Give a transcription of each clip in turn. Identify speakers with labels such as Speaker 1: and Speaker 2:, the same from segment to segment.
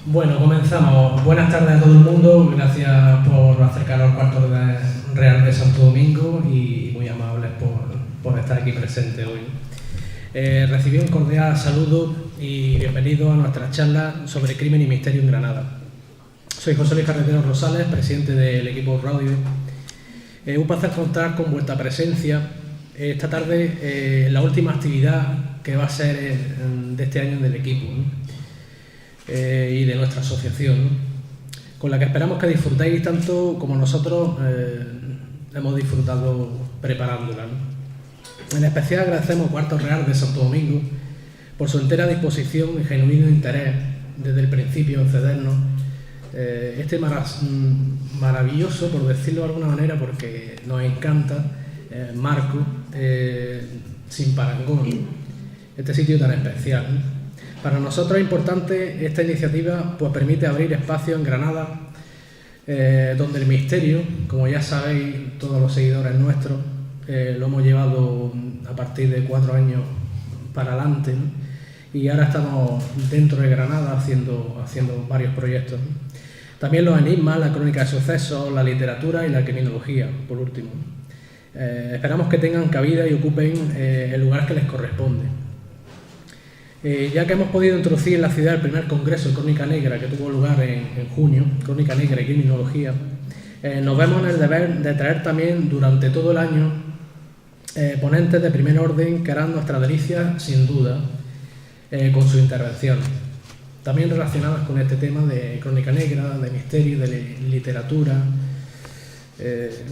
Speaker 1: Bueno, comenzamos. Buenas tardes a todo el mundo. Gracias por acercaros al Cuarto Real de Santo Domingo y muy amables por estar aquí presente hoy. Recibid un cordial saludo y bienvenido a nuestra charla sobre crimen y misterio en Granada. Soy José Luis Carretero Rosales, presidente del equipo Radio. Un placer contar con vuestra presencia esta tarde, la última actividad que va a ser de este año del equipo, ¿no? Y de nuestra asociación, ¿no? Con la que esperamos que disfrutéis tanto como nosotros hemos disfrutado preparándola, ¿no? En especial agradecemos al Cuarto Real de Santo Domingo por su entera disposición y genuino interés desde el principio en cedernos este maravilloso, por decirlo de alguna manera, porque nos encanta, marco sin parangón, este sitio tan especial, ¿no? Para nosotros es importante esta iniciativa, pues permite abrir espacio en Granada, donde el misterio, como ya sabéis todos los seguidores nuestros, lo hemos llevado a partir de 4 años para adelante, ¿no? Y ahora estamos dentro de Granada haciendo varios proyectos, ¿no? También los enigmas, la crónica de sucesos, la literatura y la criminología, por último. Esperamos que tengan cabida y ocupen el lugar que les corresponde. Ya que hemos podido introducir en la ciudad el primer congreso de Crónica Negra que tuvo lugar en junio, Crónica Negra y Criminología, nos vemos en el deber de traer también durante todo el año ponentes de primer orden que harán nuestra delicia, sin duda, con su intervención. También relacionadas con este tema de Crónica Negra, de misterio, de literatura.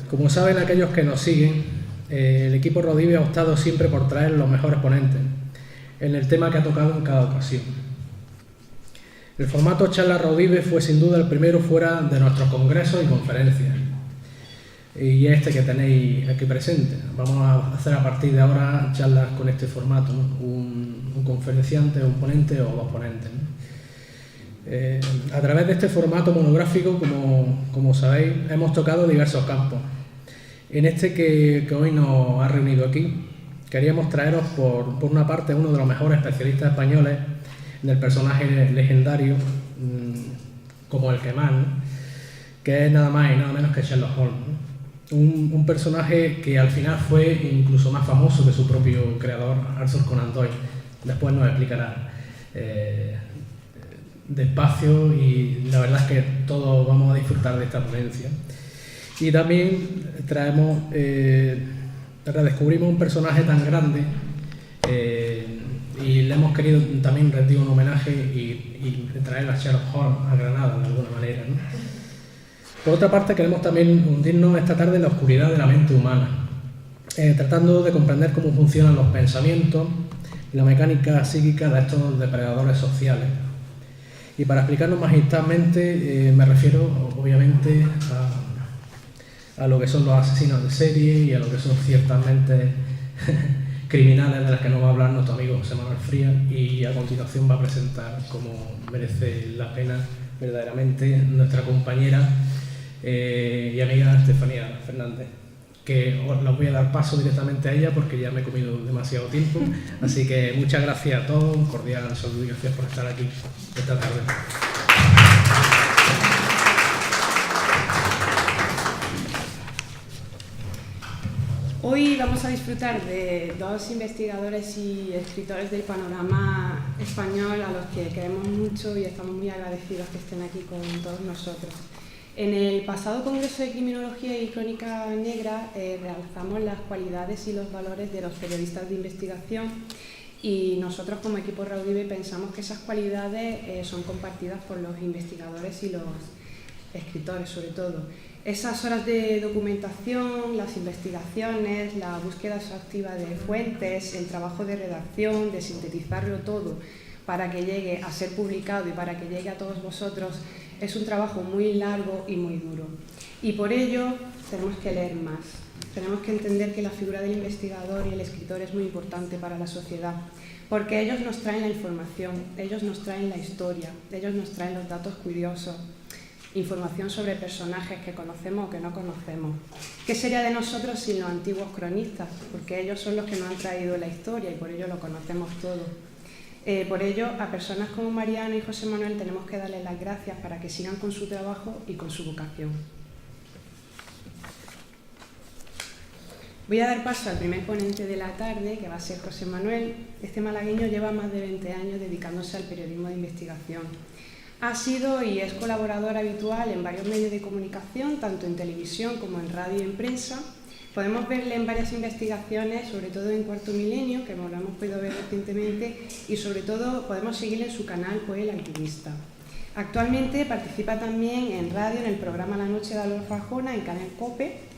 Speaker 1: Como saben aquellos que nos siguen, el equipo Rodive ha optado siempre por traer los mejores ponentes en el tema que ha tocado en cada ocasión. El formato Charla Rodive fue sin duda el primero fuera de nuestros congresos y conferencias, y este que tenéis aquí presente. Vamos a hacer a partir de ahora charlas con este formato, ¿no? Un conferenciante, un ponente o 2 ponentes, ¿no? A través de este formato monográfico, como sabéis, hemos tocado diversos campos. En este que hoy nos ha reunido aquí, queríamos traeros por una parte uno de los mejores especialistas españoles del personaje legendario, como el que más, ¿no? Que es nada más y nada menos que Sherlock Holmes, ¿no? Un personaje que al final fue incluso más famoso que su propio creador, Arthur Conan Doyle. Después nos explicará despacio, y la verdad es que todos vamos a disfrutar de esta ponencia. Y también traemos, redescubrimos un personaje tan grande y le hemos querido también rendir un homenaje y traer a Sherlock Holmes a Granada de alguna manera, ¿no? Por otra parte, queremos también hundirnos esta tarde en la oscuridad de la mente humana, tratando de comprender cómo funcionan los pensamientos y la mecánica psíquica de estos depredadores sociales. Y para explicarnos magistralmente, me refiero obviamente a lo que son los asesinos de serie y a lo que son ciertamente criminales, de las que nos va a hablar nuestro amigo José Manuel Frías, y a continuación va a presentar, como merece la pena verdaderamente, nuestra compañera y amiga Estefanía Fernández, que os la voy a dar paso directamente a ella porque ya me he comido demasiado tiempo. Así que muchas gracias a todos, un cordial saludo y gracias por estar aquí esta tarde.
Speaker 2: Hoy vamos a disfrutar de 2 investigadores y escritores del panorama español a los que queremos mucho y estamos muy agradecidos que estén aquí con todos nosotros. En el pasado Congreso de Criminología y Crónica Negra realzamos las cualidades y los valores de los periodistas de investigación, y nosotros como equipo Raudive pensamos que esas cualidades son compartidas por los investigadores y los escritores sobre todo. Esas horas de documentación, las investigaciones, la búsqueda exhaustiva de fuentes, el trabajo de redacción, de sintetizarlo todo para que llegue a ser publicado y para que llegue a todos vosotros, es un trabajo muy largo y muy duro. Y por ello tenemos que leer más. Tenemos que entender que la figura del investigador y el escritor es muy importante para la sociedad, porque ellos nos traen la información, ellos nos traen la historia, ellos nos traen los datos curiosos, información sobre personajes que conocemos o que no conocemos. ¿Qué sería de nosotros sin los antiguos cronistas? Porque ellos son los que nos han traído la historia y por ello lo conocemos todo. Por ello, a personas como Mariano y José Manuel tenemos que darles las gracias para que sigan con su trabajo y con su vocación. Voy a dar paso al primer ponente de la tarde, que va a ser José Manuel. Este malagueño lleva más de 20 años dedicándose al periodismo de investigación. Ha sido y es colaborador habitual en varios medios de comunicación, tanto en televisión como en radio y en prensa. Podemos verle en varias investigaciones, sobre todo en Cuarto Milenio, que lo hemos podido ver recientemente, y sobre todo podemos seguirle en su canal Pues el Alquimista. Actualmente participa también en radio en el programa La Noche de Adolfo Arjona en Canal COPE.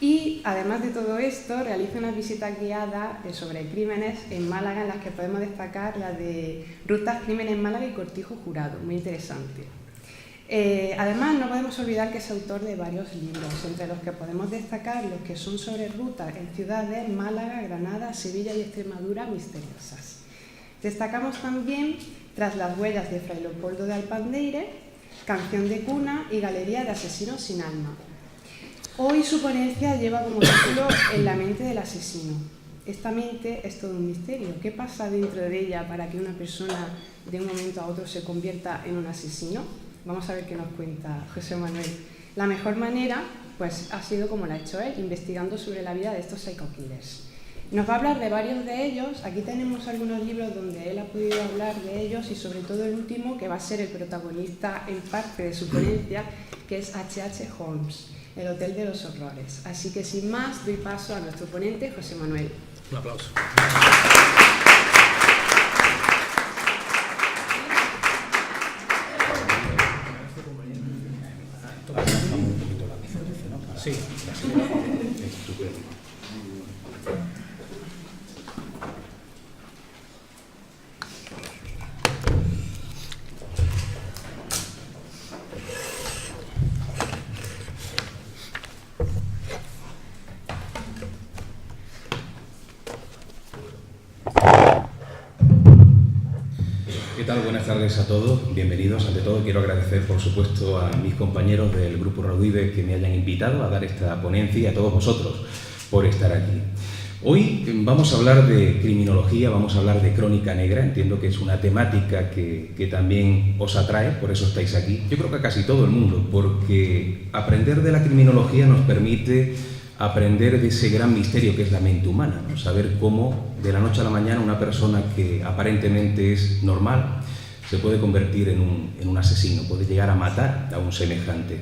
Speaker 2: Y además de todo esto, realiza unas visitas guiadas sobre crímenes en Málaga, en las que podemos destacar la de Rutas, Crímenes Málaga y Cortijo Jurado, muy interesante. Además, no podemos olvidar que es autor de varios libros, entre los que podemos destacar los que son sobre rutas en ciudades Málaga, Granada, Sevilla y Extremadura misteriosas. Destacamos también Tras las huellas de Fray Leopoldo de Alpandeire, Canción de cuna y Galería de asesinos sin alma. Hoy su ponencia lleva como título En la mente del asesino. Esta mente es todo un misterio. ¿Qué pasa dentro de ella para que una persona de un momento a otro se convierta en un asesino? Vamos a ver qué nos cuenta José Manuel. La mejor manera pues, ha sido como la ha hecho él, investigando sobre la vida de estos psycho killers. Nos va a hablar de varios de ellos. Aquí tenemos algunos libros donde él ha podido hablar de ellos y sobre todo el último, que va a ser el protagonista en parte de su ponencia, que es H.H. Holmes, El Hotel de los Horrores. Así que sin más, doy paso a nuestro ponente, José Manuel.
Speaker 1: Un aplauso. Sí.
Speaker 3: ¿Qué tal? Buenas tardes a todos, bienvenidos. Ante todo quiero agradecer por supuesto a mis compañeros del Grupo Raudive que me hayan invitado a dar esta ponencia y a todos vosotros por estar aquí. Hoy vamos a hablar de criminología, vamos a hablar de crónica negra. Entiendo que es una temática que también os atrae, por eso estáis aquí. Yo creo que a casi todo el mundo, porque aprender de la criminología nos permite aprender de ese gran misterio que es la mente humana, ¿no? Saber cómo de la noche a la mañana una persona que aparentemente es normal se puede convertir en un asesino, puede llegar a matar a un semejante.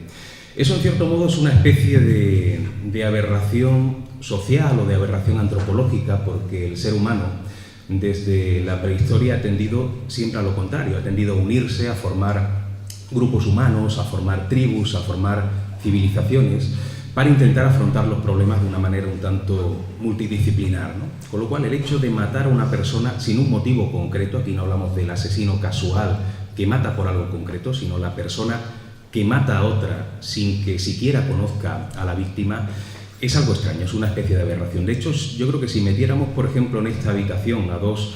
Speaker 3: Eso en cierto modo es una especie de aberración social o de aberración antropológica, porque el ser humano desde la prehistoria ha tendido siempre a lo contrario, ha tendido a unirse, a formar grupos humanos, a formar tribus, a formar civilizaciones, para intentar afrontar los problemas de una manera un tanto multidisciplinar, ¿no? Con lo cual el hecho de matar a una persona sin un motivo concreto, aquí no hablamos del asesino casual que mata por algo concreto, sino la persona que mata a otra sin que siquiera conozca a la víctima, es algo extraño, es una especie de aberración. De hecho, yo creo que si metiéramos, por ejemplo, en esta habitación a dos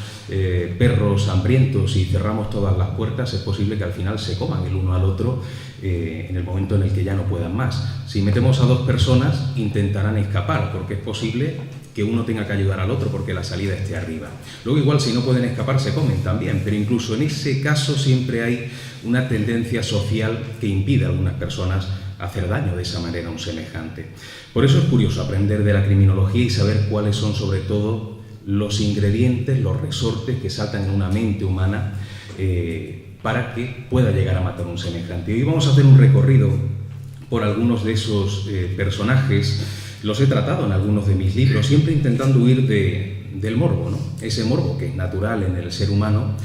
Speaker 3: perros hambrientos y cerramos todas las puertas, es posible que al final se coman el uno al otro en el momento en el que ya no puedan más. Si metemos a dos personas, intentarán escapar, porque es posible que uno tenga que ayudar al otro porque la salida esté arriba. Luego igual si no pueden escapar se comen también, pero incluso en ese caso siempre hay una tendencia social que impide a algunas personas hacer daño de esa manera a un semejante. Por eso es curioso aprender de la criminología y saber cuáles son sobre todo los ingredientes, los resortes que saltan en una mente humana para que pueda llegar a matar a un semejante. Hoy vamos a hacer un recorrido por algunos de esos personajes. Los he tratado en algunos de mis libros, siempre intentando huir del morbo, ¿no? Ese morbo que es natural en el ser humano,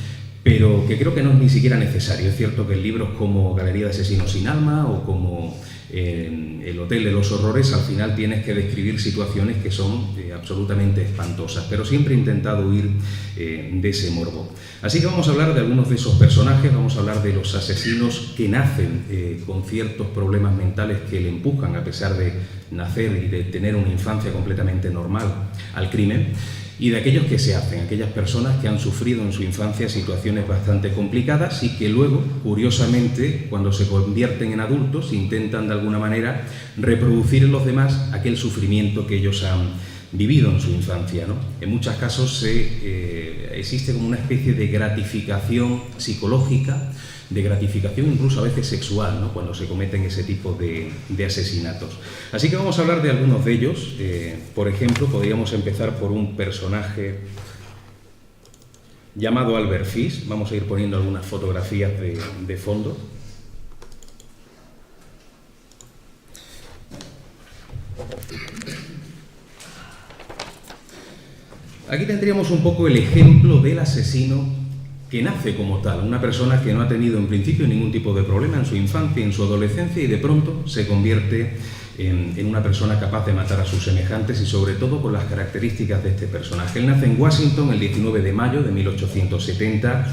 Speaker 3: pero que creo que no es ni siquiera necesario. Es cierto que en libros como Galería de asesinos sin alma o como El Hotel de los Horrores, al final tienes que describir situaciones que son absolutamente espantosas, pero siempre he intentado huir de ese morbo. Así que vamos a hablar de algunos de esos personajes, vamos a hablar de los asesinos que nacen con ciertos problemas mentales que le empujan, a pesar de nacer y de tener una infancia completamente normal, al crimen, y de aquellos que se hacen, aquellas personas que han sufrido en su infancia situaciones bastante complicadas y que luego, curiosamente, cuando se convierten en adultos, intentan de alguna manera reproducir en los demás aquel sufrimiento que ellos han vivido en su infancia, ¿no? En muchos casos existe como una especie de gratificación psicológica, de gratificación incluso a veces sexual, ¿no?, cuando se cometen ese tipo de asesinatos. Así que vamos a hablar de algunos de ellos. Por ejemplo, podríamos empezar por un personaje llamado Albert Fish. Vamos a ir poniendo algunas fotografías de fondo. Aquí tendríamos un poco el ejemplo del asesino que nace como tal, una persona que no ha tenido en principio ningún tipo de problema en su infancia, en su adolescencia, y de pronto se convierte en una persona capaz de matar a sus semejantes, y sobre todo con las características de este personaje. Él nace en Washington el 19 de mayo de 1870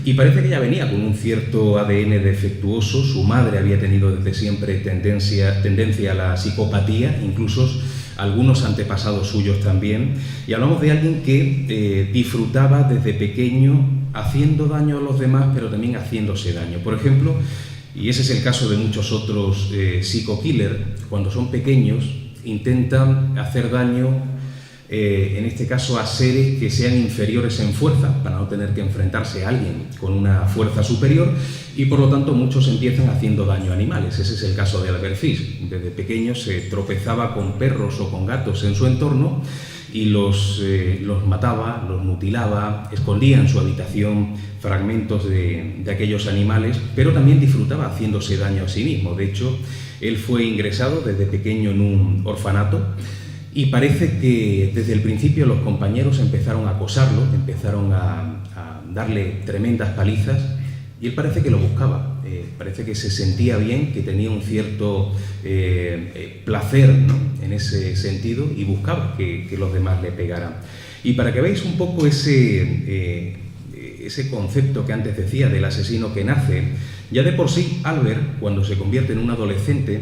Speaker 3: y parece que ya venía con un cierto ADN defectuoso. Su madre había tenido desde siempre tendencia a la psicopatía, incluso algunos antepasados suyos también, y hablamos de alguien que disfrutaba desde pequeño haciendo daño a los demás, pero también haciéndose daño. Por ejemplo, y ese es el caso de muchos otros psico-killers, cuando son pequeños intentan hacer daño, en este caso a seres que sean inferiores en fuerza, para no tener que enfrentarse a alguien con una fuerza superior, y por lo tanto muchos empiezan haciendo daño a animales. Ese es el caso de Albert Fish. Desde pequeño se tropezaba con perros o con gatos en su entorno y los mataba, los mutilaba, escondía en su habitación fragmentos de aquellos animales, pero también disfrutaba haciéndose daño a sí mismo. De hecho, él fue ingresado desde pequeño en un orfanato, y parece que desde el principio los compañeros empezaron a acosarlo, empezaron a darle tremendas palizas, y él parece que lo buscaba, parece que se sentía bien, que tenía un cierto placer, ¿no?, en ese sentido, y buscaba que los demás le pegaran. Y para que veáis un poco ese concepto que antes decía del asesino que nace, ya de por sí Albert, cuando se convierte en un adolescente,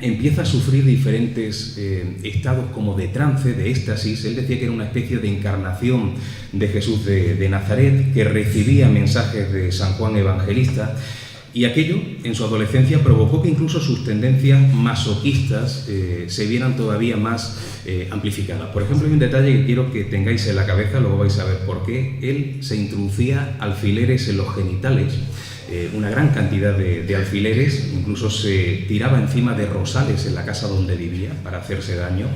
Speaker 3: empieza a sufrir diferentes estados como de trance, de éxtasis. Él decía que era una especie de encarnación de Jesús de Nazaret, que recibía mensajes de San Juan Evangelista, y aquello en su adolescencia provocó que incluso sus tendencias masoquistas se vieran todavía más amplificadas. Por ejemplo, hay un detalle que quiero que tengáis en la cabeza, luego vais a ver por qué. Él se introducía alfileres en los genitales, una gran cantidad de alfileres, incluso se tiraba encima de rosales en la casa donde vivía para hacerse daño.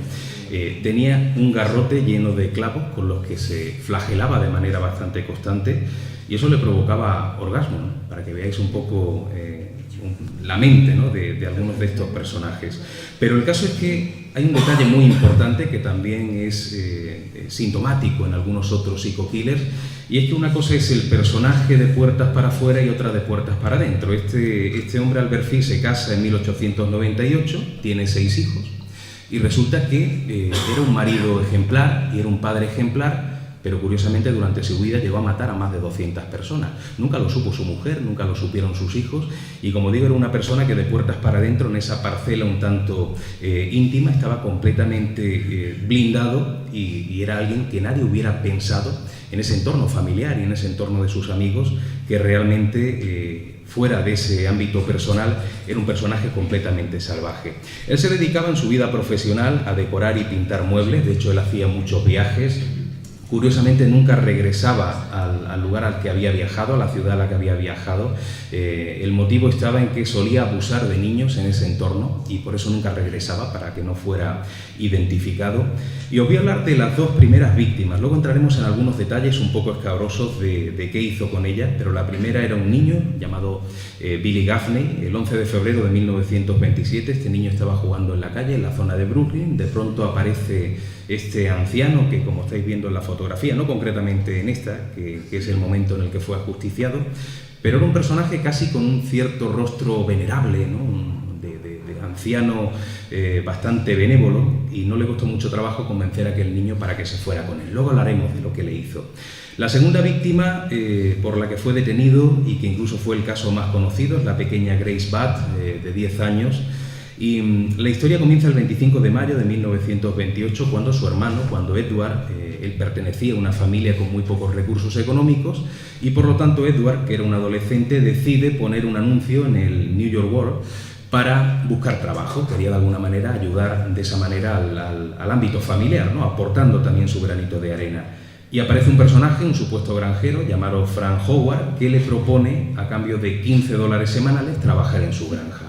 Speaker 3: Tenía un garrote lleno de clavos con los que se flagelaba de manera bastante constante, y eso le provocaba orgasmo, ¿no?, para que veáis un poco la mente, ¿no?, de algunos de estos personajes. Pero el caso es que hay un detalle muy importante que también es sintomático en algunos otros psico-killers, y es que una cosa es el personaje de puertas para afuera y otra de puertas para adentro. Este hombre, Albert Fish, se casa en 1898, tiene 6 hijos, y resulta que era un marido ejemplar y era un padre ejemplar, pero curiosamente durante su vida llegó a matar a más de 200 personas. Nunca lo supo su mujer, nunca lo supieron sus hijos, y como digo, era una persona que de puertas para adentro, en esa parcela un tanto íntima, estaba completamente blindado, y era alguien que nadie hubiera pensado en ese entorno familiar y en ese entorno de sus amigos que realmente fuera de ese ámbito personal era un personaje completamente salvaje. Él se dedicaba en su vida profesional a decorar y pintar muebles. De hecho, él hacía muchos viajes. Curiosamente nunca regresaba al lugar al que había viajado, a la ciudad a la que había viajado. El motivo estaba en que solía abusar de niños en ese entorno y por eso nunca regresaba, para que no fuera identificado. Y os voy a hablar de las 2 primeras víctimas. Luego entraremos en algunos detalles un poco escabrosos de qué hizo con ella, pero la primera era un niño llamado Billy Gaffney. El 11 de febrero de 1927 este niño estaba jugando en la calle, en la zona de Brooklyn. De pronto aparece este anciano que, como estáis viendo en la fotografía, no concretamente en esta, que es el momento en el que fue ajusticiado, pero era un personaje casi con un cierto rostro venerable, ¿no?, de anciano bastante benévolo, y no le costó mucho trabajo convencer a aquel niño para que se fuera con él. Luego hablaremos de lo que le hizo. La segunda víctima por la que fue detenido, y que incluso fue el caso más conocido, es la pequeña Grace Budd, de 10 años, y la historia comienza el 25 de mayo de 1928, cuando su hermano, Edward, él pertenecía a una familia con muy pocos recursos económicos, y por lo tanto Edward, que era un adolescente, decide poner un anuncio en el New York World para buscar trabajo. Quería de alguna manera ayudar de esa manera al ámbito familiar, ¿no? Aportando también su granito de arena. Y aparece un personaje, un supuesto granjero llamado Frank Howard, que le propone, a cambio de $15 semanales, trabajar en su granja.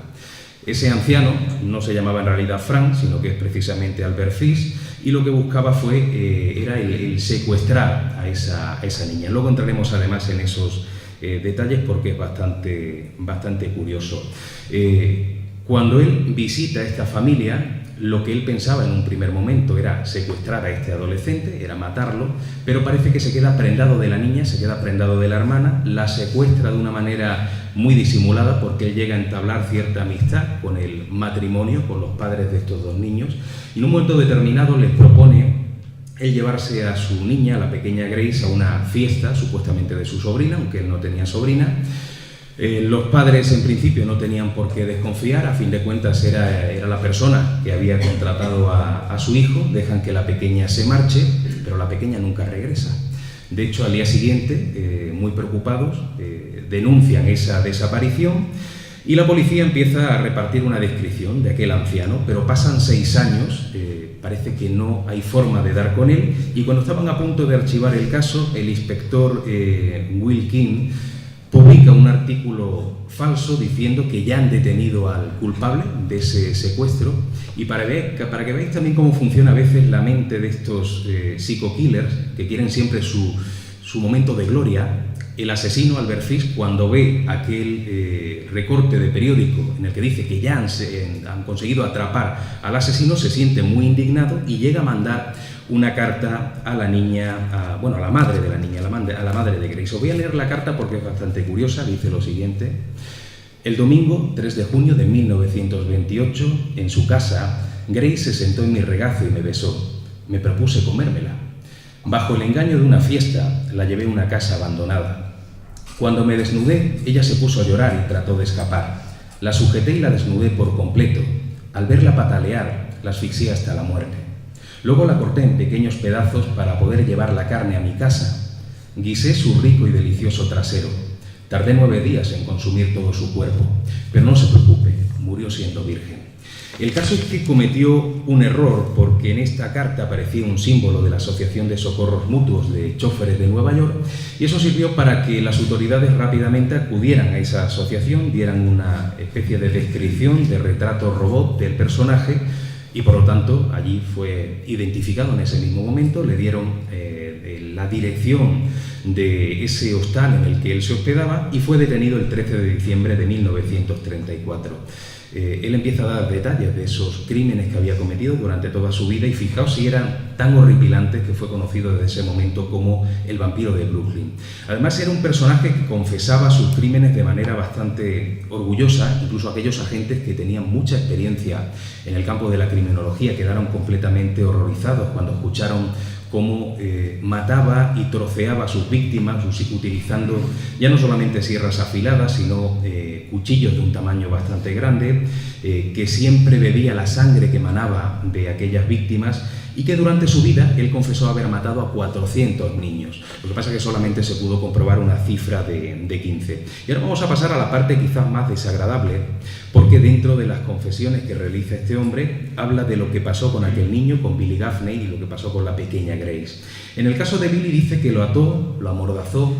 Speaker 3: Ese anciano no se llamaba en realidad Frank, sino que es precisamente Albert Fish, y lo que buscaba era el secuestrar a esa niña. Luego entraremos además en esos detalles porque es bastante curioso. Cuando él visita a esta familia, lo que él pensaba en un primer momento era secuestrar a este adolescente, era matarlo, pero parece que se queda prendado de la niña, se queda prendado de la hermana, la secuestra de una manera muy disimulada porque él llega a entablar cierta amistad con el matrimonio, con los padres de estos dos niños, y en un momento determinado les propone el llevarse a su niña, a la pequeña Grace, a una fiesta supuestamente de su sobrina, aunque él no tenía sobrina. Los padres en principio no tenían por qué desconfiar, a fin de cuentas era la persona que había contratado a su hijo, dejan que la pequeña se marche, pero la pequeña nunca regresa. De hecho, al día siguiente, muy preocupados, denuncian esa desaparición y la policía empieza a repartir una descripción de aquel anciano, pero pasan 6 años, parece que no hay forma de dar con él, y cuando estaban a punto de archivar el caso, el inspector Will King publica un artículo falso diciendo que ya han detenido al culpable de ese secuestro, y para que veáis también cómo funciona a veces la mente de estos psico-killers que quieren siempre su momento de gloria. El asesino Albert Fish, cuando ve aquel recorte de periódico en el que dice que ya han conseguido atrapar al asesino, se siente muy indignado y llega a mandar una carta a la niña, a la madre de la niña, a la madre de Grace. Os voy a leer la carta porque es bastante curiosa. Dice lo siguiente: el domingo 3 de junio de 1928, en su casa, Grace se sentó en mi regazo y me besó. Me propuse comérmela. Bajo el engaño de una fiesta, la llevé a una casa abandonada. Cuando me desnudé, ella se puso a llorar y trató de escapar. La sujeté y la desnudé por completo. Al verla patalear, la asfixié hasta la muerte. Luego la corté en pequeños pedazos para poder llevar la carne a mi casa. Guisé su rico y delicioso trasero. Tardé 9 días en consumir todo su cuerpo, pero no se preocupe, murió siendo virgen. El caso es que cometió un error porque en esta carta aparecía un símbolo de la Asociación de Socorros Mutuos de Choferes de Nueva York, y eso sirvió para que las autoridades rápidamente acudieran a esa asociación, dieran una especie de descripción, de retrato robot del personaje, y por lo tanto allí fue identificado en ese mismo momento, le dieron la dirección de ese hostal en el que él se hospedaba y fue detenido el 13 de diciembre de 1934. Él empieza a dar detalles de esos crímenes que había cometido durante toda su vida y fijaos si eran tan horripilantes que fue conocido desde ese momento como el vampiro de Brooklyn. Además era un personaje que confesaba sus crímenes de manera bastante orgullosa, incluso aquellos agentes que tenían mucha experiencia en el campo de la criminología quedaron completamente horrorizados cuando escucharon cómo mataba y troceaba a sus víctimas utilizando ya no solamente sierras afiladas, sino cuchillos de un tamaño bastante grande, que siempre bebía la sangre que emanaba de aquellas víctimas y que durante su vida él confesó haber matado a 400 niños. Lo que pasa es que solamente se pudo comprobar una cifra de 15. Y ahora vamos a pasar a la parte quizás más desagradable, porque dentro de las confesiones que realiza este hombre habla de lo que pasó con aquel niño, con Billy Gaffney, y lo que pasó con la pequeña Grace. En el caso de Billy dice que lo ató, lo amordazó,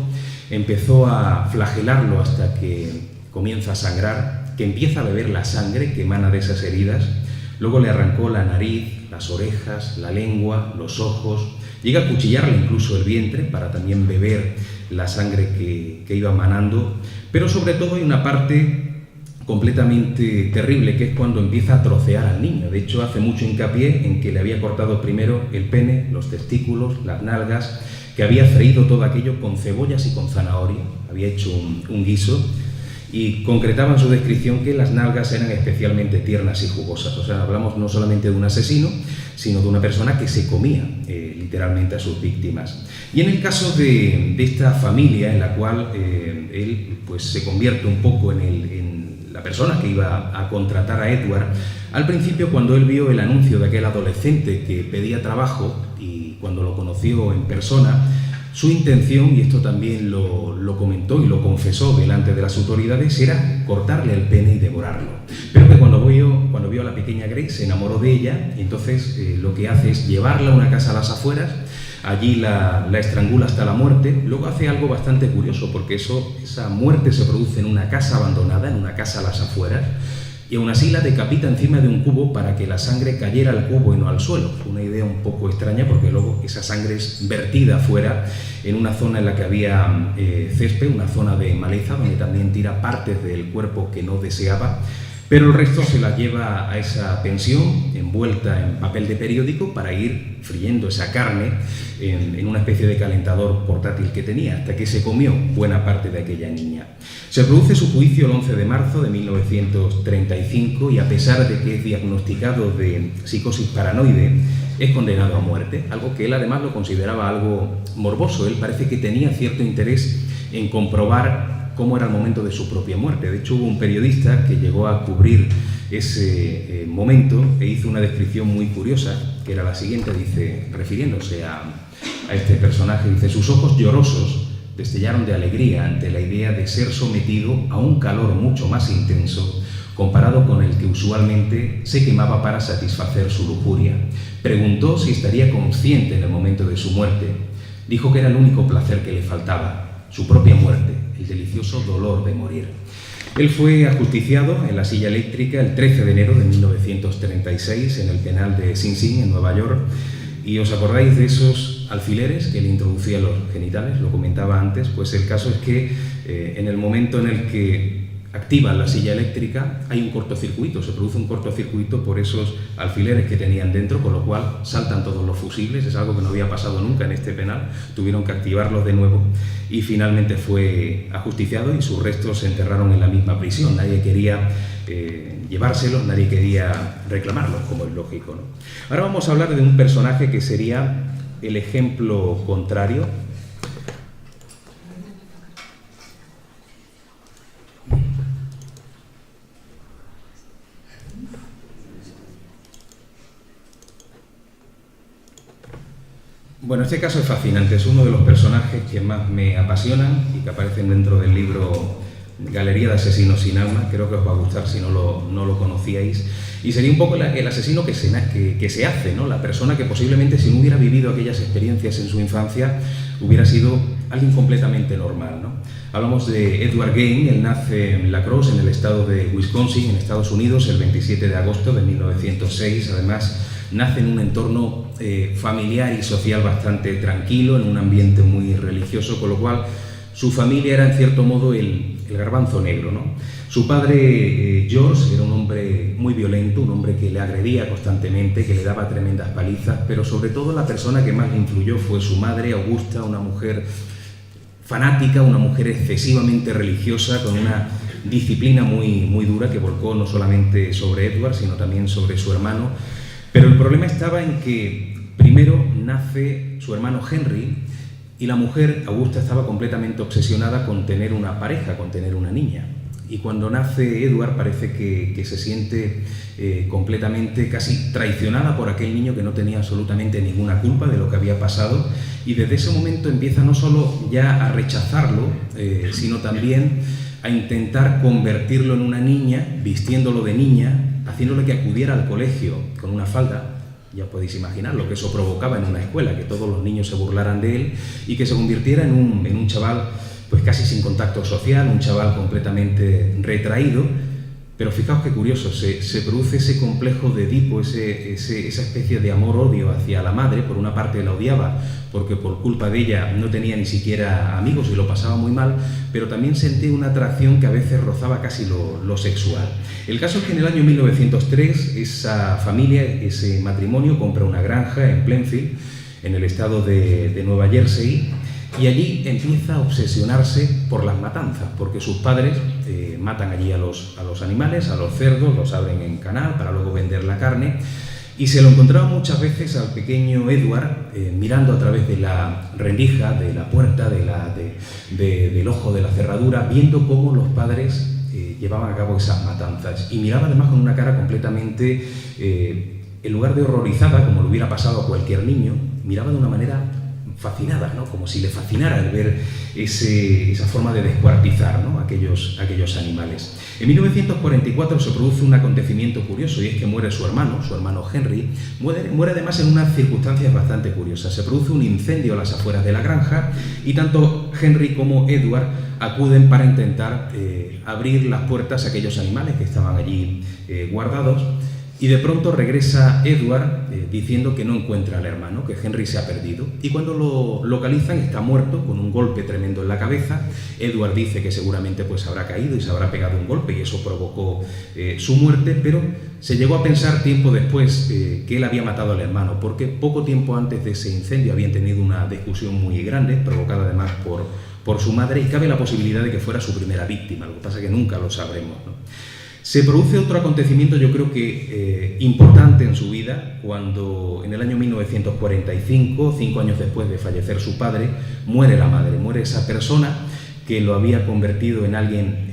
Speaker 3: empezó a flagelarlo hasta que comienza a sangrar, que empieza a beber la sangre que emana de esas heridas. Luego le arrancó la nariz, las orejas, la lengua, los ojos. Llega a cuchillarle incluso el vientre para también beber la sangre que iba emanando. Pero sobre todo hay una parte completamente terrible, que es cuando empieza a trocear al niño. De hecho, hace mucho hincapié en que le había cortado primero el pene, los testículos, las nalgas, que había freído todo aquello con cebollas y con zanahoria. Había hecho un guiso. Y concretaba en su descripción que las nalgas eran especialmente tiernas y jugosas. O sea, hablamos no solamente de un asesino, sino de una persona que se comía literalmente a sus víctimas. Y en el caso de esta familia, en la cual él pues, se convierte un poco en la persona que iba a contratar a Edward, al principio cuando él vio el anuncio de aquel adolescente que pedía trabajo y cuando lo conoció en persona, Su intención, y esto también lo comentó y lo confesó delante de las autoridades, era cortarle el pene y devorarlo. Pero que cuando vio a la pequeña Grace se enamoró de ella y entonces lo que hace es llevarla a una casa a las afueras, allí la estrangula hasta la muerte. Luego hace algo bastante curioso, porque esa muerte se produce en una casa abandonada, en una casa a las afueras, y aún así la decapita encima de un cubo para que la sangre cayera al cubo y no al suelo. Una idea un poco extraña, porque luego esa sangre es vertida afuera en una zona en la que había césped, una zona de maleza, donde también tira partes del cuerpo que no deseaba, pero el resto se la lleva a esa pensión envuelta en papel de periódico para ir friendo esa carne en una especie de calentador portátil que tenía, hasta que se comió buena parte de aquella niña. Se produce su juicio el 11 de marzo de 1935 y a pesar de que es diagnosticado de psicosis paranoide, es condenado a muerte, algo que él además lo consideraba algo morboso. Él parece que tenía cierto interés en comprobar cómo era el momento de su propia muerte. De hecho, hubo un periodista que llegó a cubrir ese momento e hizo una descripción muy curiosa, que era la siguiente, dice, refiriéndose a este personaje, dice: sus ojos llorosos destellaron de alegría ante la idea de ser sometido a un calor mucho más intenso comparado con el que usualmente se quemaba para satisfacer su lujuria. Preguntó si estaría consciente en el momento de su muerte. Dijo que era el único placer que le faltaba, su propia muerte, el delicioso dolor de morir. Él fue ajusticiado en la silla eléctrica el 13 de enero de 1936 en el penal de Sing Sing, en Nueva York. ¿Y os acordáis de esos alfileres que le introducía los genitales? Lo comentaba antes. Pues el caso es que en el momento en el que activan la silla eléctrica hay un cortocircuito, se produce un cortocircuito por esos alfileres que tenían dentro, con lo cual saltan todos los fusibles. Es algo que no había pasado nunca en este penal, tuvieron que activarlos de nuevo y finalmente fue ajusticiado y sus restos se enterraron en la misma prisión. Nadie quería llevárselos, nadie quería reclamarlos, como es lógico, ¿no? Ahora vamos a hablar de un personaje que sería el ejemplo contrario. Bueno, este caso es fascinante, es uno de los personajes que más me apasionan y que aparecen dentro del libro Galería de asesinos sin alma. Creo que os va a gustar si no lo conocíais. Y sería un poco el asesino que se hace, ¿no? La persona que posiblemente, si no hubiera vivido aquellas experiencias en su infancia, hubiera sido alguien completamente normal, ¿no? Hablamos de Edward Gein. Él nace en La Crosse, en el estado de Wisconsin, en Estados Unidos, el 27 de agosto de 1906. Además, nace en un entorno familiar y social bastante tranquilo, en un ambiente muy religioso, con lo cual su familia era en cierto modo el garbanzo negro, ¿no? Su padre, George, era un hombre muy violento, un hombre que le agredía constantemente, que le daba tremendas palizas, pero sobre todo la persona que más le influyó fue su madre, Augusta, una mujer fanática, una mujer excesivamente religiosa, con una disciplina muy, muy dura que volcó no solamente sobre Edward, sino también sobre su hermano. Pero el problema estaba en que primero nace su hermano Henry y la mujer, Augusta, estaba completamente obsesionada con tener una pareja, con tener una niña. Y cuando nace Edward parece que se siente completamente casi traicionada por aquel niño que no tenía absolutamente ninguna culpa de lo que había pasado, y desde ese momento empieza no solo ya a rechazarlo, sino también a intentar convertirlo en una niña, vistiéndolo de niña, haciéndole que acudiera al colegio con una falda. Ya podéis imaginar lo que eso provocaba en una escuela, que todos los niños se burlaran de él y que se convirtiera en un chaval pues casi sin contacto social, un chaval completamente retraído. Pero fijaos qué curioso, se produce ese complejo de Edipo, esa especie de amor-odio hacia la madre. Por una parte la odiaba porque por culpa de ella no tenía ni siquiera amigos y lo pasaba muy mal, pero también sentía una atracción que a veces rozaba casi lo sexual. El caso es que en el año 1903 esa familia, ese matrimonio, compra una granja en Plainfield, en el estado de Nueva Jersey, y allí empieza a obsesionarse por las matanzas, porque sus padres matan allí a los animales, a los cerdos, los abren en canal para luego vender la carne, y se lo encontraba muchas veces al pequeño Edward mirando a través de la rendija, de la puerta, del ojo de la cerradura, viendo cómo los padres llevaban a cabo esas matanzas, y miraba además con una cara completamente, en lugar de horrorizada, como le hubiera pasado a cualquier niño, miraba de una manera fascinadas, ¿no? Como si le fascinara el ver esa forma de descuartizar, ¿no? aquellos animales. En 1944 se produce un acontecimiento curioso, y es que muere su hermano Henry. Muere además en unas circunstancias bastante curiosas. Se produce un incendio a las afueras de la granja y tanto Henry como Edward acuden para intentar abrir las puertas a aquellos animales que estaban allí guardados. Y de pronto regresa Edward diciendo que no encuentra al hermano, que Henry se ha perdido. Y cuando lo localizan está muerto, con un golpe tremendo en la cabeza. Edward dice que seguramente pues habrá caído y se habrá pegado un golpe y eso provocó su muerte, pero se llegó a pensar tiempo después que él había matado al hermano, porque poco tiempo antes de ese incendio habían tenido una discusión muy grande, provocada además por su madre, y cabe la posibilidad de que fuera su primera víctima. Lo que pasa es que nunca lo sabremos, ¿no? Se produce otro acontecimiento, yo creo que importante en su vida, cuando en el año 1945, 5 años después de fallecer su padre, muere la madre, muere esa persona que lo había convertido en alguien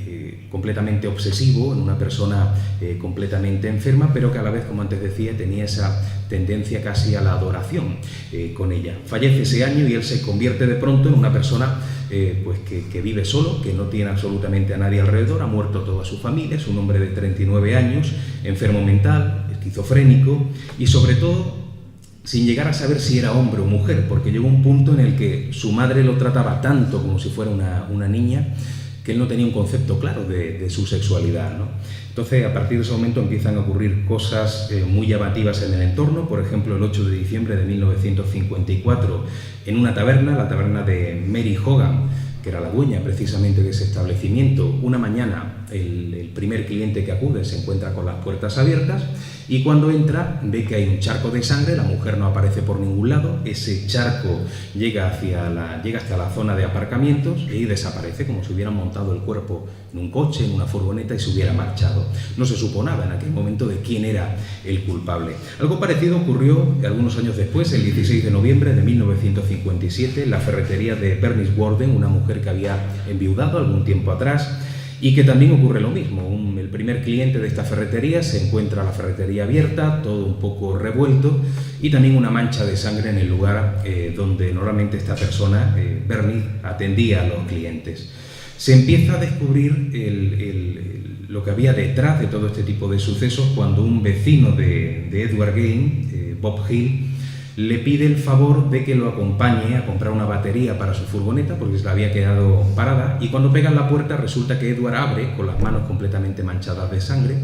Speaker 3: completamente obsesivo, en una persona completamente enferma, pero que a la vez, como antes decía, tenía esa tendencia casi a la adoración con ella. Fallece ese año y él se convierte de pronto en una persona pues que vive solo, que no tiene absolutamente a nadie alrededor, ha muerto toda su familia, es un hombre de 39 años, enfermo mental, esquizofrénico y sobre todo sin llegar a saber si era hombre o mujer, porque llegó un punto en el que su madre lo trataba tanto como si fuera una niña, que él no tenía un concepto claro de su sexualidad, ¿no? Entonces, a partir de ese momento empiezan a ocurrir cosas muy llamativas en el entorno. Por ejemplo, el 8 de diciembre de 1954, en una taberna, la taberna de Mary Hogan, que era la dueña precisamente de ese establecimiento, una mañana el primer cliente que acude se encuentra con las puertas abiertas y cuando entra ve que hay un charco de sangre, la mujer no aparece por ningún lado, ese charco llega hasta la zona de aparcamientos y ahí desaparece, como si hubieran montado el cuerpo en un coche, en una furgoneta y se hubiera marchado. No se supo nada en aquel momento de quién era el culpable. Algo parecido ocurrió algunos años después, el 16 de noviembre de 1957, en la ferretería de Bernice Warden, una mujer que había enviudado algún tiempo atrás, y que también ocurre lo mismo. El primer cliente de esta ferretería se encuentra la ferretería abierta, todo un poco revuelto, y también una mancha de sangre en el lugar donde normalmente esta persona, Bernice, atendía a los clientes. Se empieza a descubrir lo que había detrás de todo este tipo de sucesos cuando un vecino de Edward Gain, Bob Hill, le pide el favor de que lo acompañe a comprar una batería para su furgoneta porque se la había quedado parada, y cuando pegan la puerta resulta que Edward abre con las manos completamente manchadas de sangre.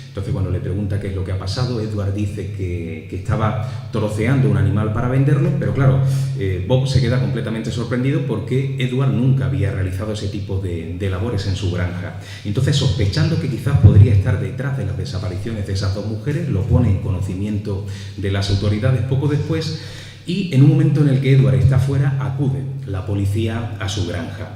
Speaker 3: Entonces, cuando le pregunta qué es lo que ha pasado, Edward dice que estaba troceando un animal para venderlo, pero claro, Bob se queda completamente sorprendido porque Edward nunca había realizado ese tipo de labores en su granja. Entonces, sospechando que quizás podría estar detrás de las desapariciones de esas dos mujeres, lo pone en conocimiento de las autoridades poco después y en un momento en el que Edward está fuera, acude la policía a su granja.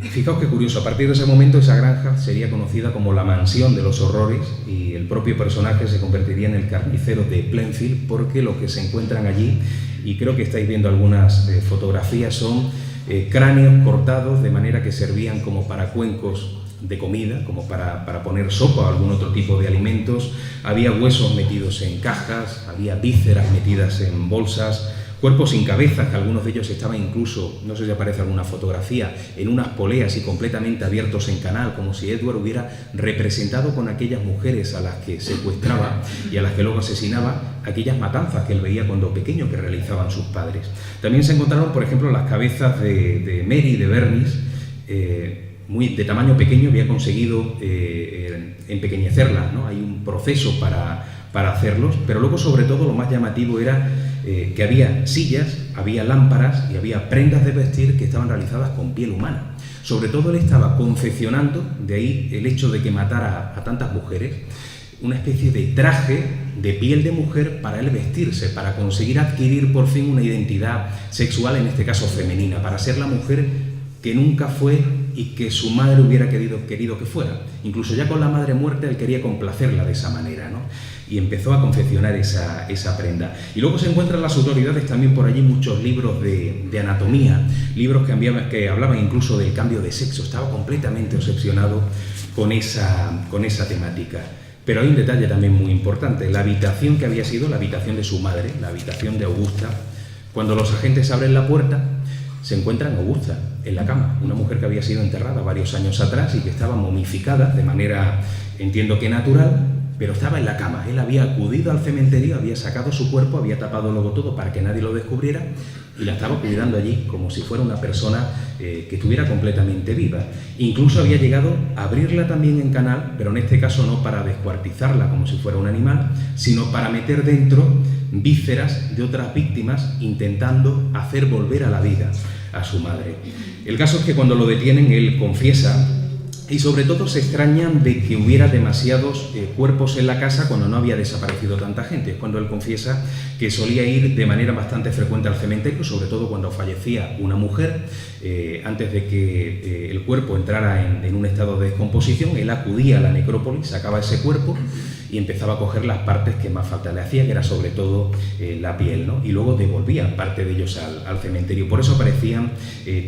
Speaker 3: Fijaos qué curioso, a partir de ese momento esa granja sería conocida como la mansión de los horrores y el propio personaje se convertiría en el carnicero de Plainfield, porque lo que se encuentran allí, y creo que estáis viendo algunas fotografías, son cráneos cortados de manera que servían como para cuencos de comida, como para poner sopa o algún otro tipo de alimentos. Había huesos metidos en cajas, había vísceras metidas en bolsas, cuerpos sin cabeza, que algunos de ellos estaban incluso, no sé si aparece alguna fotografía, en unas poleas y completamente abiertos en canal, como si Edward hubiera representado con aquellas mujeres a las que secuestraba y a las que luego asesinaba, aquellas matanzas que él veía cuando pequeño que realizaban sus padres. También se encontraron, por ejemplo, las cabezas de Mary y de Bernice, de tamaño pequeño, había conseguido empequeñecerlas, ¿no? Hay un proceso para hacerlos, pero luego sobre todo lo más llamativo era que había sillas, había lámparas y había prendas de vestir que estaban realizadas con piel humana. Sobre todo él estaba confeccionando, de ahí el hecho de que matara a tantas mujeres, una especie de traje de piel de mujer para él vestirse, para conseguir adquirir por fin una identidad sexual, en este caso femenina, para ser la mujer que nunca fue y que su madre hubiera querido que fuera. Incluso ya con la madre muerta él quería complacerla de esa manera, ¿no? Y empezó a confeccionar esa prenda. Y luego se encuentran las autoridades también por allí muchos libros de anatomía, libros que hablaban incluso del cambio de sexo. Estaba completamente obsesionado con esa temática. Pero hay un detalle también muy importante. La habitación que había sido la habitación de su madre, la habitación de Augusta, Cuando los agentes abren la puerta, se encuentran Augusta en la cama, una mujer que había sido enterrada varios años atrás y que estaba momificada de manera, entiendo que natural, pero estaba en la cama. Él había acudido al cementerio, había sacado su cuerpo, había tapado luego todo para que nadie lo descubriera y la estaba cuidando allí como si fuera una persona que estuviera completamente viva. Incluso había llegado a abrirla también en canal, pero en este caso no para descuartizarla como si fuera un animal, sino para meter dentro vísceras de otras víctimas, intentando hacer volver a la vida a su madre. El caso es que cuando lo detienen, él confiesa. Y sobre todo se extrañan de que hubiera demasiados cuerpos en la casa cuando no había desaparecido tanta gente. Es cuando él confiesa que solía ir de manera bastante frecuente al cementerio, sobre todo cuando fallecía una mujer, antes de que el cuerpo entrara en un estado de descomposición. Él acudía a la necrópolis, sacaba ese cuerpo y empezaba a coger las partes que más falta le hacía, que era sobre todo la piel, ¿no? Y luego devolvía parte de ellos al cementerio. Por eso aparecían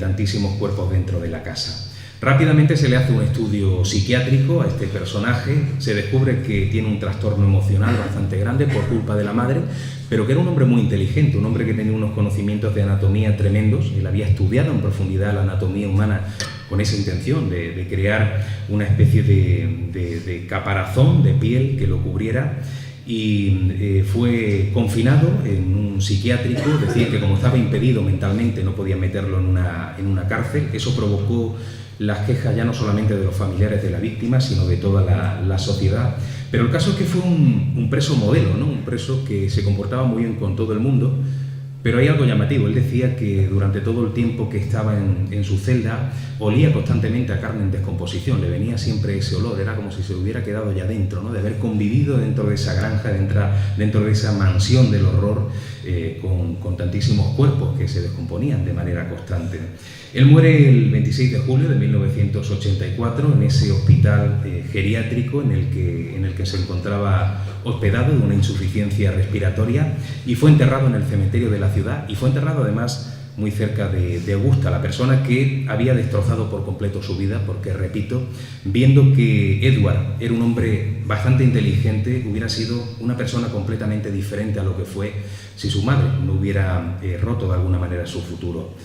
Speaker 3: tantísimos cuerpos dentro de la casa. Rápidamente se le hace un estudio psiquiátrico a este personaje, se descubre que tiene un trastorno emocional bastante grande por culpa de la madre, pero que era un hombre muy inteligente, un hombre que tenía unos conocimientos de anatomía tremendos. Él había estudiado en profundidad la anatomía humana con esa intención de crear una especie de caparazón de piel que lo cubriera, y fue confinado en un psiquiátrico. Decía que como estaba impedido mentalmente no podía meterlo en una cárcel. Eso provocó las quejas ya no solamente de los familiares de la víctima, sino de toda la sociedad. Pero el caso es que fue un preso modelo, ¿no? Un preso que se comportaba muy bien con todo el mundo, pero hay algo llamativo. Él decía que durante todo el tiempo que estaba en su celda olía constantemente a carne en descomposición, le venía siempre ese olor, era como si se hubiera quedado ya dentro, ¿no? De haber convivido dentro de esa granja, dentro de esa mansión del horror, con tantísimos cuerpos que se descomponían de manera constante. Él muere el 26 de julio de 1984 en ese hospital geriátrico en el que se encontraba hospedado de una insuficiencia respiratoria, y fue enterrado en el cementerio de la ciudad, y fue enterrado además muy cerca de Augusta, la persona que había destrozado por completo su vida, porque, repito, viendo que Edward era un hombre bastante inteligente, hubiera sido una persona completamente diferente a lo que fue si su madre no hubiera roto de alguna manera su futuro.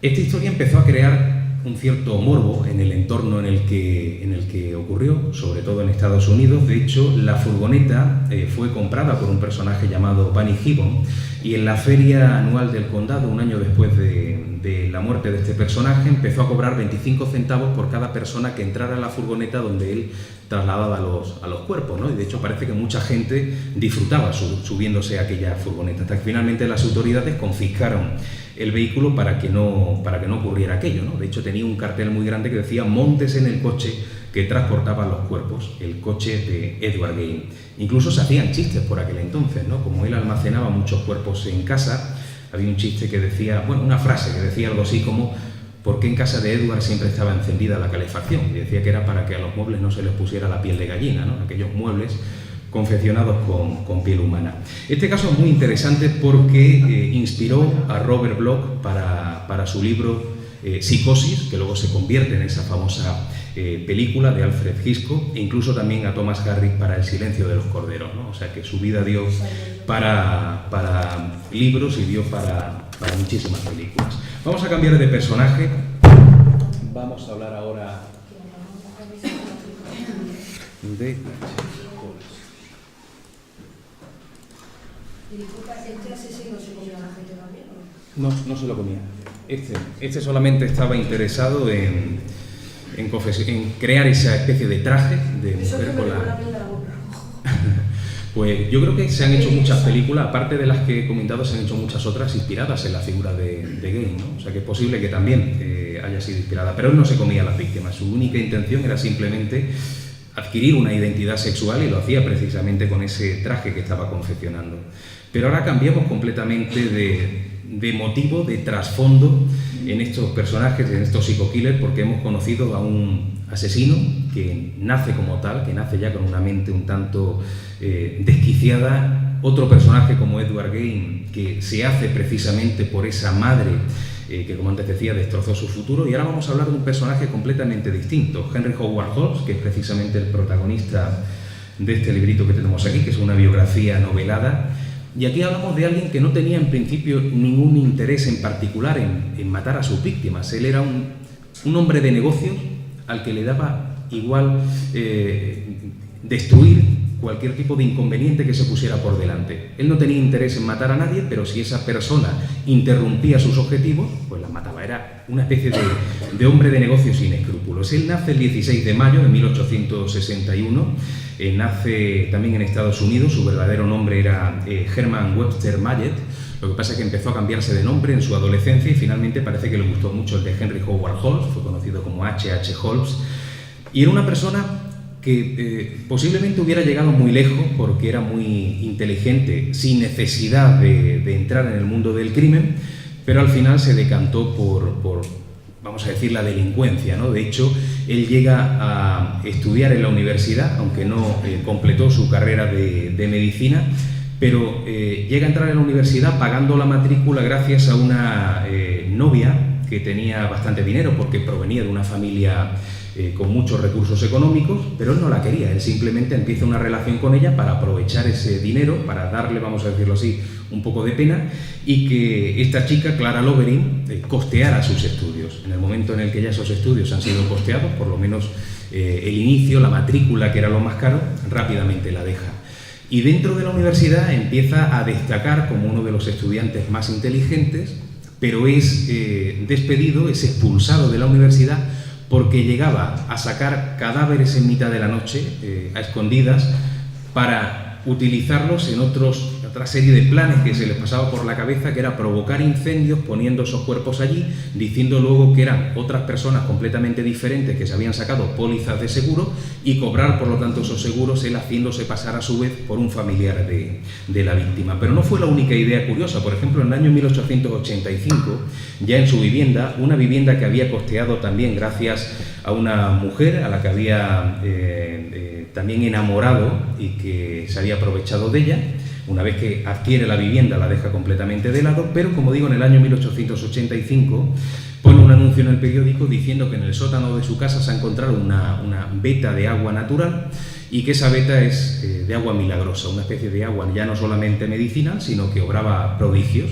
Speaker 3: Esta historia empezó a crear un cierto morbo en el entorno en el que ocurrió, sobre todo en Estados Unidos. De hecho, la furgoneta fue comprada por un personaje llamado Bunny Gibbon, y en la feria anual del condado, un año después de la muerte de este personaje, empezó a cobrar 25 centavos por cada persona que entrara a la furgoneta donde él trasladaba a los cuerpos, ¿no? Y de hecho parece que mucha gente disfrutaba subiéndose a aquella furgoneta, hasta que finalmente las autoridades confiscaron el vehículo para que no ocurriera aquello, ¿no? De hecho tenía un cartel muy grande que decía: "Móntese en el coche que transportaba los cuerpos", el coche de Edward Gain. Incluso se hacían chistes por aquel entonces, ¿no? Como él almacenaba muchos cuerpos en casa, había un chiste que decía, bueno, una frase que decía algo así como: ¿por qué en casa de Edward siempre estaba encendida la calefacción? Y decía que era para que a los muebles no se les pusiera la piel de gallina, ¿no? Aquellos muebles confeccionados con piel humana. Este caso es muy interesante porque inspiró a Robert Bloch para su libro Psicosis, que luego se convierte en esa famosa película de Alfred Hitchcock, e incluso también a Thomas Harris para El silencio de los corderos, ¿no? O sea que su vida dio para libros y dio para muchísimas películas. Vamos a cambiar de personaje. Vamos a hablar ahora de... No se lo comía. Este solamente estaba interesado en crear esa especie de traje de mujer con la... Pues yo creo que se han hecho muchas películas, aparte de las que he comentado, se han hecho muchas otras inspiradas en la figura de Gain, ¿no? O sea que es posible que también haya sido inspirada, pero él no se comía a las víctimas. Su única intención era simplemente adquirir una identidad sexual, y lo hacía precisamente con ese traje que estaba confeccionando. Pero ahora cambiamos completamente de motivo, de trasfondo en estos personajes, en estos psico-killers, porque hemos conocido a un asesino que nace como tal, que nace ya con una mente un tanto desquiciada, otro personaje como Edward Gain, que se hace precisamente por esa madre que, como antes decía, destrozó su futuro. Y ahora vamos a hablar de un personaje completamente distinto, Henry Howard Holmes, que es precisamente el protagonista de este librito que tenemos aquí, que es una biografía novelada, Y aquí hablamos de alguien que no tenía en principio ningún interés en particular en matar a sus víctimas. Él era un hombre de negocios al que le daba igual destruir cualquier tipo de inconveniente que se pusiera por delante. Él no tenía interés en matar a nadie, pero si esa persona interrumpía sus objetivos, pues la mataba. Era una especie de hombre de negocios sin escrúpulos. Él nace el 16 de mayo de 1861, nace también en Estados Unidos. Su verdadero nombre era Herman Webster Mallet. Lo que pasa es que empezó a cambiarse de nombre en su adolescencia y finalmente parece que le gustó mucho el de Henry Howard Holmes, fue conocido como H.H. Holmes, y era una persona que posiblemente hubiera llegado muy lejos porque era muy inteligente, sin necesidad de entrar en el mundo del crimen, pero al final se decantó por vamos a decir, la delincuencia, ¿no? De hecho, él llega a estudiar en la universidad, aunque no completó su carrera de medicina, pero llega a entrar en la universidad pagando la matrícula gracias a una novia que tenía bastante dinero porque provenía de una familia con muchos recursos económicos, pero él no la quería. Él simplemente empieza una relación con ella para aprovechar ese dinero, para darle, vamos a decirlo así, un poco de pena, y que esta chica, Clara Loverin, costeara sus estudios. En el momento en el que ya esos estudios han sido costeados, por lo menos el inicio, la matrícula, que era lo más caro, rápidamente la deja. Y dentro de la universidad empieza a destacar como uno de los estudiantes más inteligentes, pero es despedido, es expulsado de la universidad porque llegaba a sacar cadáveres en mitad de la noche, a escondidas, para utilizarlos en otra serie de planes que se les pasaba por la cabeza, que era provocar incendios poniendo esos cuerpos allí, diciendo luego que eran otras personas completamente diferentes que se habían sacado pólizas de seguro y cobrar por lo tanto esos seguros, él haciéndose pasar a su vez por un familiar de la víctima. Pero no fue la única idea curiosa. Por ejemplo, en el año 1885, ya en su vivienda, una vivienda que había costeado también gracias a una mujer a la que había también enamorado y que se había aprovechado de ella. Una vez que adquiere la vivienda la deja completamente de lado, pero como digo, en el año 1885 pone un anuncio en el periódico diciendo que en el sótano de su casa se ha encontrado una veta de agua natural y que esa veta es de agua milagrosa, una especie de agua ya no solamente medicinal, sino que obraba prodigios.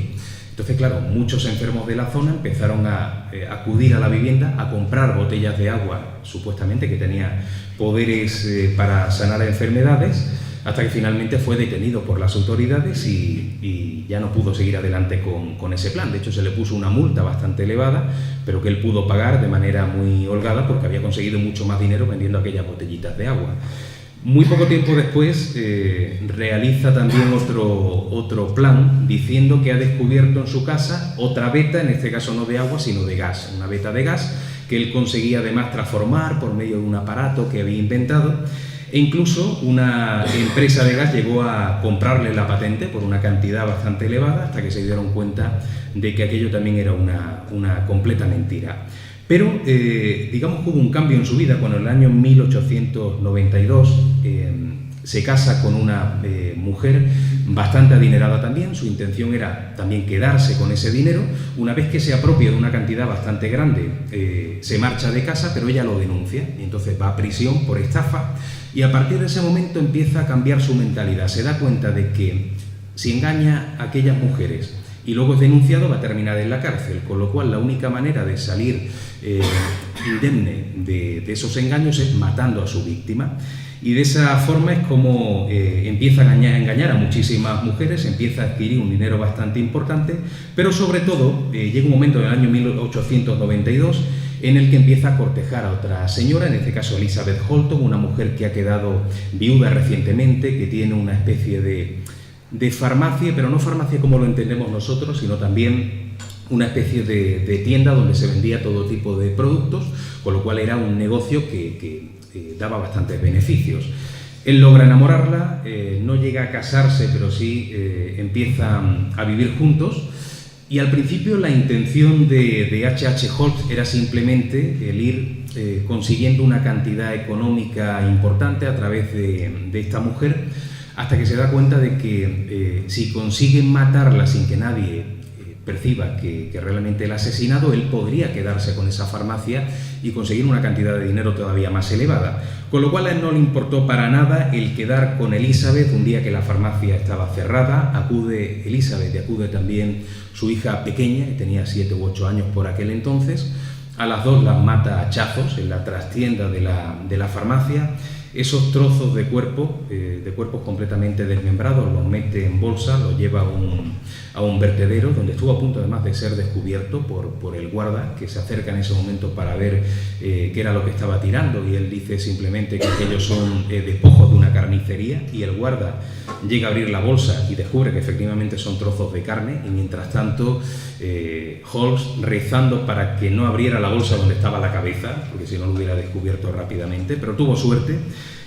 Speaker 3: Entonces, claro, muchos enfermos de la zona empezaron a acudir a la vivienda a comprar botellas de agua, supuestamente que tenía poderes para sanar enfermedades, hasta que finalmente fue detenido por las autoridades y ya no pudo seguir adelante con ese plan. De hecho, se le puso una multa bastante elevada, pero que él pudo pagar de manera muy holgada porque había conseguido mucho más dinero vendiendo aquellas botellitas de agua. Muy poco tiempo después realiza también otro plan diciendo que ha descubierto en su casa otra veta, en este caso no de agua sino de gas, una veta de gas que él conseguía además transformar por medio de un aparato que había inventado, e incluso una empresa de gas llegó a comprarle la patente por una cantidad bastante elevada hasta que se dieron cuenta de que aquello también era una completa mentira. Pero digamos que hubo un cambio en su vida cuando en el año 1892 se casa con una mujer bastante adinerada también. Su intención era también quedarse con ese dinero. Una vez que se apropia de una cantidad bastante grande, se marcha de casa, pero ella lo denuncia y entonces va a prisión por estafa, y a partir de ese momento empieza a cambiar su mentalidad. Se da cuenta de que si engaña a aquellas mujeres y luego es denunciado, va a terminar en la cárcel, con lo cual la única manera de salir indemne de esos engaños es matando a su víctima. Y de esa forma es como empieza a engañar a muchísimas mujeres, empieza a adquirir un dinero bastante importante, pero sobre todo llega un momento en el año 1892 en el que empieza a cortejar a otra señora, en este caso Elizabeth Holton, una mujer que ha quedado viuda recientemente, que tiene una especie de farmacia, pero no farmacia como lo entendemos nosotros, sino también una especie de tienda donde se vendía todo tipo de productos, con lo cual era un negocio que daba bastantes beneficios. Él logra enamorarla, no llega a casarse, pero sí empiezan a vivir juntos, y al principio la intención de H.H. Holmes era simplemente el ir consiguiendo una cantidad económica importante a través de esta mujer, hasta que se da cuenta de que si consiguen matarla sin que nadie perciba que realmente el asesinado, él podría quedarse con esa farmacia y conseguir una cantidad de dinero todavía más elevada. Con lo cual a él no le importó para nada el quedar con Elizabeth un día que la farmacia estaba cerrada. Acude Elizabeth y acude también su hija pequeña, que tenía 7 u 8 años por aquel entonces. A las dos las mata a hachazos en la trastienda de la farmacia. Esos trozos de cuerpos completamente desmembrados, los mete en bolsa, los lleva a un vertedero, donde estuvo a punto además de ser descubierto por el guarda, que se acerca en ese momento para ver qué era lo que estaba tirando, y él dice simplemente que aquellos son despojos de una carnicería, y el guarda llega a abrir la bolsa y descubre que efectivamente son trozos de carne, y mientras tanto Holmes, rezando para que no abriera la bolsa donde estaba la cabeza, porque si no lo hubiera descubierto rápidamente, pero tuvo suerte.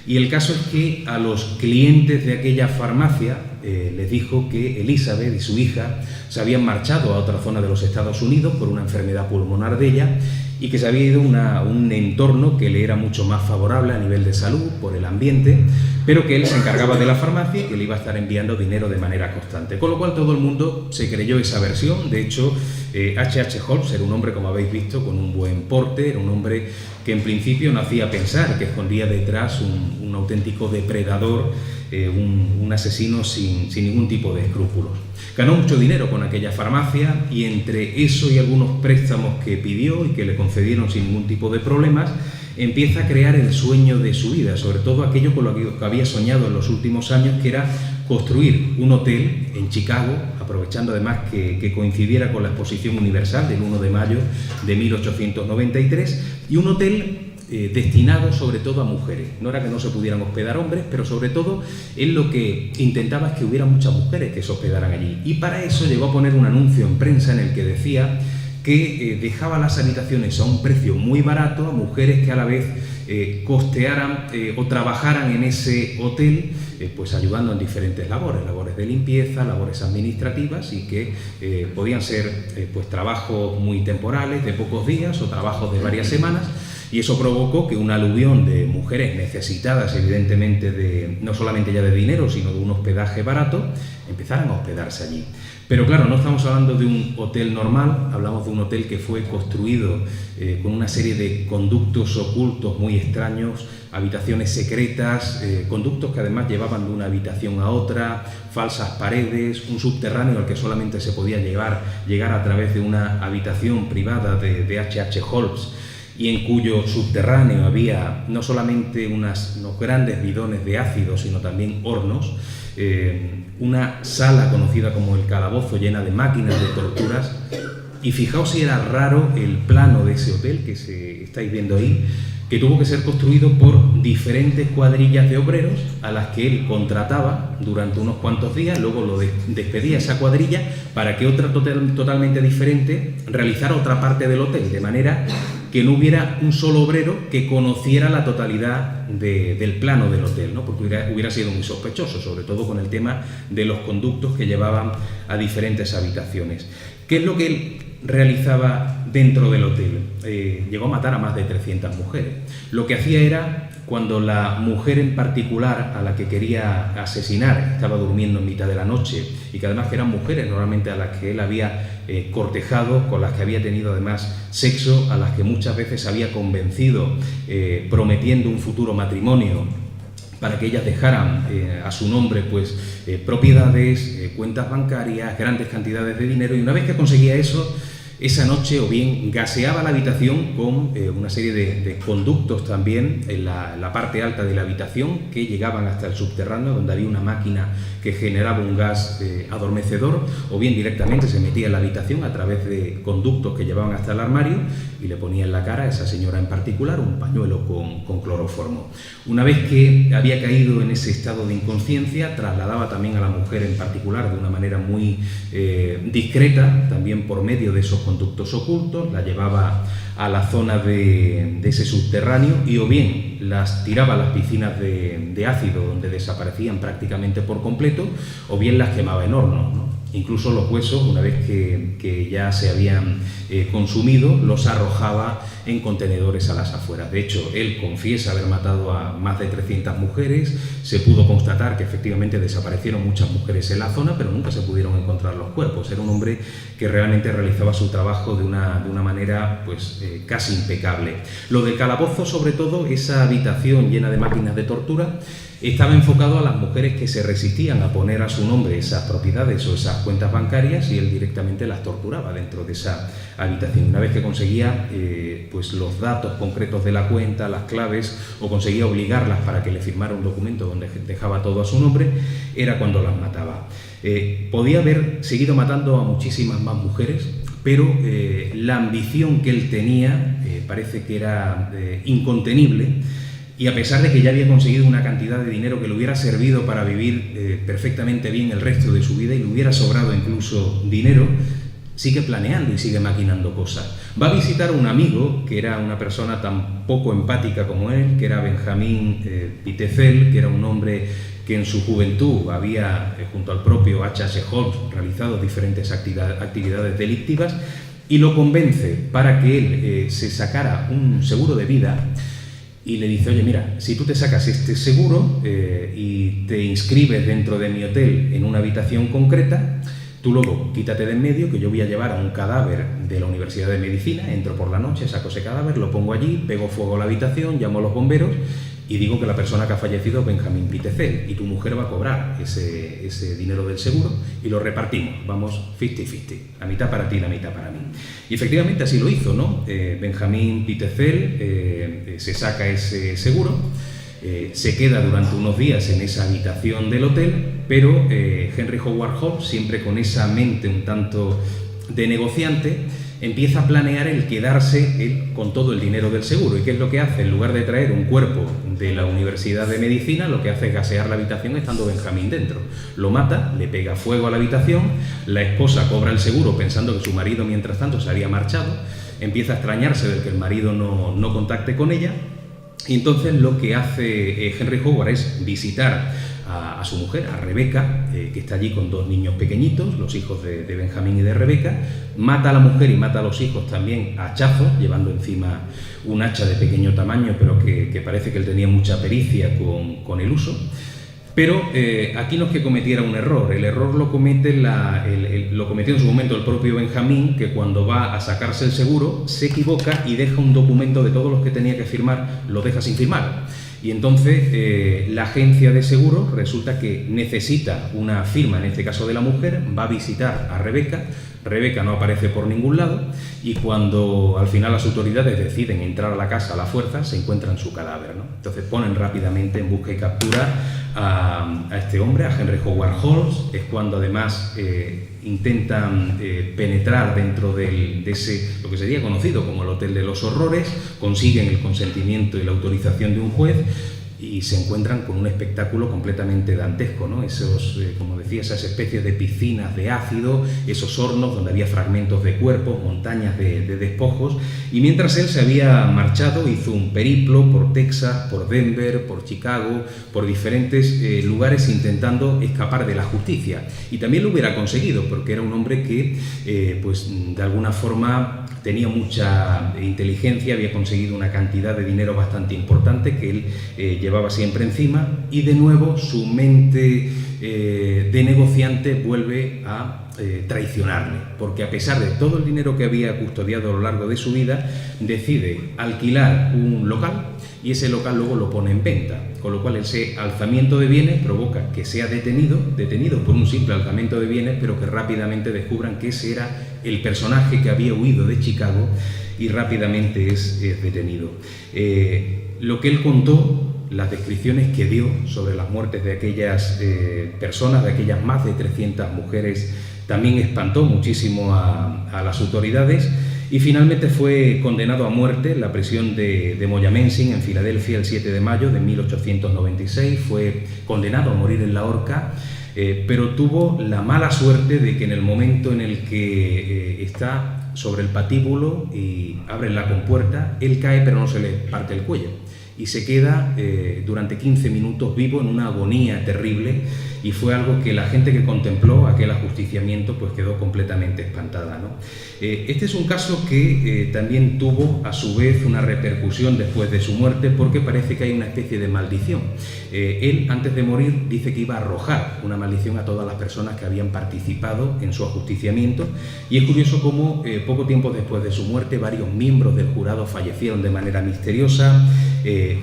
Speaker 3: Y el caso es que a los clientes de aquella farmacia les dijo que Elizabeth y su hija se habían marchado a otra zona de los Estados Unidos por una enfermedad pulmonar de ella, y que se había ido a un entorno que le era mucho más favorable a nivel de salud, por el ambiente, pero que él se encargaba de la farmacia y que le iba a estar enviando dinero de manera constante. Con lo cual todo el mundo se creyó esa versión. De hecho, H.H. Holmes era un hombre, como habéis visto, con un buen porte, era un hombre que en principio no hacía pensar que escondía detrás un auténtico depredador, un asesino sin ningún tipo de escrúpulos. Ganó mucho dinero con aquella farmacia, y entre eso y algunos préstamos que pidió y que le concedieron sin ningún tipo de problemas, empieza a crear el sueño de su vida, sobre todo aquello con lo que había soñado en los últimos años, que era construir un hotel en Chicago, aprovechando además que coincidiera con la Exposición Universal del 1 de mayo de 1893, y un hotel destinado sobre todo a mujeres. No era que no se pudieran hospedar hombres, pero sobre todo él lo que intentaba es que hubiera muchas mujeres que se hospedaran allí, y para eso llegó a poner un anuncio en prensa en el que decía que dejaba las habitaciones a un precio muy barato a mujeres que a la vez costearan o trabajaran en ese hotel, pues ayudando en diferentes labores de limpieza, labores administrativas, y que podían ser pues trabajos muy temporales de pocos días o trabajos de varias semanas. Y eso provocó que un aluvión de mujeres necesitadas, evidentemente, no solamente ya de dinero, sino de un hospedaje barato, empezaran a hospedarse allí. Pero claro, no estamos hablando de un hotel normal, hablamos de un hotel que fue construido con una serie de conductos ocultos muy extraños, habitaciones secretas, conductos que además llevaban de una habitación a otra, falsas paredes, un subterráneo al que solamente se podía llegar a través de una habitación privada de H.H. Holmes, y en cuyo subterráneo había no solamente unos grandes bidones de ácido, sino también hornos, una sala conocida como el calabozo llena de máquinas de torturas. Y fijaos si era raro el plano de ese hotel que estáis viendo ahí, que tuvo que ser construido por diferentes cuadrillas de obreros a las que él contrataba durante unos cuantos días, luego lo despedía esa cuadrilla para que otra totalmente diferente realizara otra parte del hotel, de manera que no hubiera un solo obrero que conociera la totalidad del plano del hotel, ¿no? Porque hubiera sido muy sospechoso, sobre todo con el tema de los conductos que llevaban a diferentes habitaciones. ¿Qué es lo que él realizaba dentro del hotel? Llegó a matar a más de 300 mujeres. Lo que hacía era, cuando la mujer en particular a la que quería asesinar estaba durmiendo en mitad de la noche, y que además eran mujeres normalmente a las que él había cortejado, con las que había tenido además sexo, a las que muchas veces había convencido prometiendo un futuro matrimonio para que ellas dejaran a su nombre pues propiedades, cuentas bancarias, grandes cantidades de dinero, y una vez que conseguía eso, esa noche o bien gaseaba la habitación con una serie de conductos también en la parte alta de la habitación que llegaban hasta el subterráneo, donde había una máquina que generaba un gas adormecedor, o bien directamente se metía en la habitación a través de conductos que llevaban hasta el armario y le ponía en la cara a esa señora en particular un pañuelo con cloroformo. Una vez que había caído en ese estado de inconsciencia, trasladaba también a la mujer en particular de una manera muy discreta, también por medio de esos conductos ocultos, la llevaba a la zona de ese subterráneo, y o bien las tiraba a las piscinas de ácido, donde desaparecían prácticamente por completo, o bien las quemaba en hornos, ¿no? Incluso los huesos, una vez que ya se habían consumido, los arrojaba en contenedores a las afueras. De hecho, él confiesa haber matado a más de 300 mujeres, se pudo constatar que efectivamente desaparecieron muchas mujeres en la zona, pero nunca se pudieron encontrar los cuerpos. Era un hombre que realmente realizaba su trabajo de una manera pues, casi impecable. Lo del calabozo, sobre todo, esa habitación llena de máquinas de tortura, estaba enfocado a las mujeres que se resistían a poner a su nombre esas propiedades o esas cuentas bancarias, y él directamente las torturaba dentro de esa habitación. Una vez que conseguía pues los datos concretos de la cuenta, las claves, o conseguía obligarlas para que le firmara un documento donde dejaba todo a su nombre, era cuando las mataba. Podía haber seguido matando a muchísimas más mujeres, pero la ambición que él tenía parece que era incontenible. Y a pesar de que ya había conseguido una cantidad de dinero que le hubiera servido para vivir perfectamente bien el resto de su vida, y le hubiera sobrado incluso dinero, sigue planeando y sigue maquinando cosas. Va a visitar a un amigo que era una persona tan poco empática como él, que era Benjamín Pitezel, que era un hombre que en su juventud había, junto al propio H.H. Holmes, realizado diferentes actividades delictivas, y lo convence para que él se sacara un seguro de vida. Y le dice: oye, mira, si tú te sacas este seguro y te inscribes dentro de mi hotel en una habitación concreta, tú luego quítate de en medio, que yo voy a llevar a un cadáver de la Universidad de Medicina, entro por la noche, saco ese cadáver, lo pongo allí, pego fuego a la habitación, llamo a los bomberos y digo que la persona que ha fallecido es Benjamín Pitezel, y tu mujer va a cobrar ese dinero del seguro y lo repartimos, vamos 50-50, la mitad para ti, la mitad para mí. Y efectivamente así lo hizo, ¿no? Benjamín Pitezel se saca ese seguro, se queda durante unos días en esa habitación del hotel, pero Henry Howard Holmes, siempre con esa mente un tanto de negociante, empieza a planear el quedarse él con todo el dinero del seguro. ¿Y qué es lo que hace? En lugar de traer un cuerpo de la Universidad de Medicina, lo que hace es gasear la habitación estando Benjamín dentro. Lo mata, le pega fuego a la habitación, la esposa cobra el seguro pensando que su marido mientras tanto se había marchado, empieza a extrañarse de que el marido no contacte con ella, y entonces lo que hace Henry Howard es visitar a su mujer, a Rebeca, que está allí con dos niños pequeñitos, los hijos de Benjamín y de Rebeca. Mata a la mujer y mata a los hijos también a hachazos, llevando encima un hacha de pequeño tamaño, pero que parece que él tenía mucha pericia con el uso. Pero aquí no es que cometiera un error, el error lo cometió en su momento el propio Benjamín, que cuando va a sacarse el seguro se equivoca y deja un documento de todos los que tenía que firmar, lo deja sin firmar. Y entonces la agencia de seguros resulta que necesita una firma, en este caso de la mujer, va a visitar a Rebeca. Rebeca no aparece por ningún lado, y cuando al final las autoridades deciden entrar a la casa a la fuerza, se encuentran su cadáver, ¿no? Entonces ponen rápidamente en busca y captura a este hombre, a Henry Howard Holmes. Es cuando además intentan penetrar dentro de ese, lo que sería conocido como el Hotel de los Horrores, consiguen el consentimiento y la autorización de un juez, y se encuentran con un espectáculo completamente dantesco, ¿no? Esos, como decía, esas especies de piscinas de ácido, esos hornos donde había fragmentos de cuerpos, montañas de despojos. Y mientras él se había marchado, hizo un periplo por Texas, por Denver, por Chicago, por diferentes lugares, intentando escapar de la justicia. Y también lo hubiera conseguido, porque era un hombre que, pues, de alguna forma tenía mucha inteligencia, había conseguido una cantidad de dinero bastante importante que él llevaba siempre encima, y de nuevo su mente de negociante vuelve a traicionarle, porque a pesar de todo el dinero que había custodiado a lo largo de su vida, decide alquilar un local, y ese local luego lo pone en venta, con lo cual ese alzamiento de bienes provoca que sea detenido por un simple alzamiento de bienes, pero que rápidamente descubran que ese era el personaje que había huido de Chicago, y rápidamente es detenido. Lo que él contó, las descripciones que dio sobre las muertes de aquellas personas, de aquellas más de 300 mujeres, también espantó muchísimo a las autoridades, y finalmente fue condenado a muerte en la prisión de Moyamensing, en Filadelfia, el 7 de mayo de 1896. Fue condenado a morir en la horca, pero tuvo la mala suerte de que en el momento en el que está sobre el patíbulo y abren la compuerta, él cae pero no se le parte el cuello. y se queda durante 15 minutos vivo en una agonía terrible, y fue algo que la gente que contempló aquel ajusticiamiento pues quedó completamente espantada, ¿no? Este es un caso que también tuvo a su vez una repercusión después de su muerte, porque parece que hay una especie de maldición. Él, antes de morir, dice que iba a arrojar una maldición a todas las personas que habían participado en su ajusticiamiento, y es curioso cómo poco tiempo después de su muerte varios miembros del jurado fallecieron de manera misteriosa.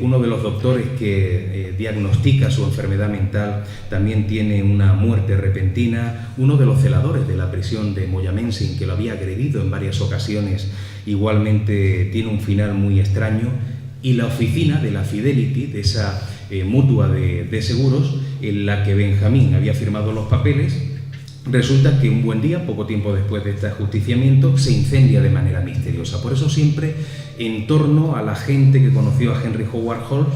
Speaker 3: Uno de los doctores que diagnostica su enfermedad mental también tiene una muerte repentina. Uno de los celadores de la prisión de Moyamensin, que lo había agredido en varias ocasiones, igualmente tiene un final muy extraño. Y la oficina de la Fidelity, de esa mutua de seguros, en la que Benjamín había firmado los papeles, resulta que un buen día, poco tiempo después de este ajusticiamiento, se incendia de manera misteriosa. Por eso siempre, en torno a la gente que conoció a Henry Howard Holmes,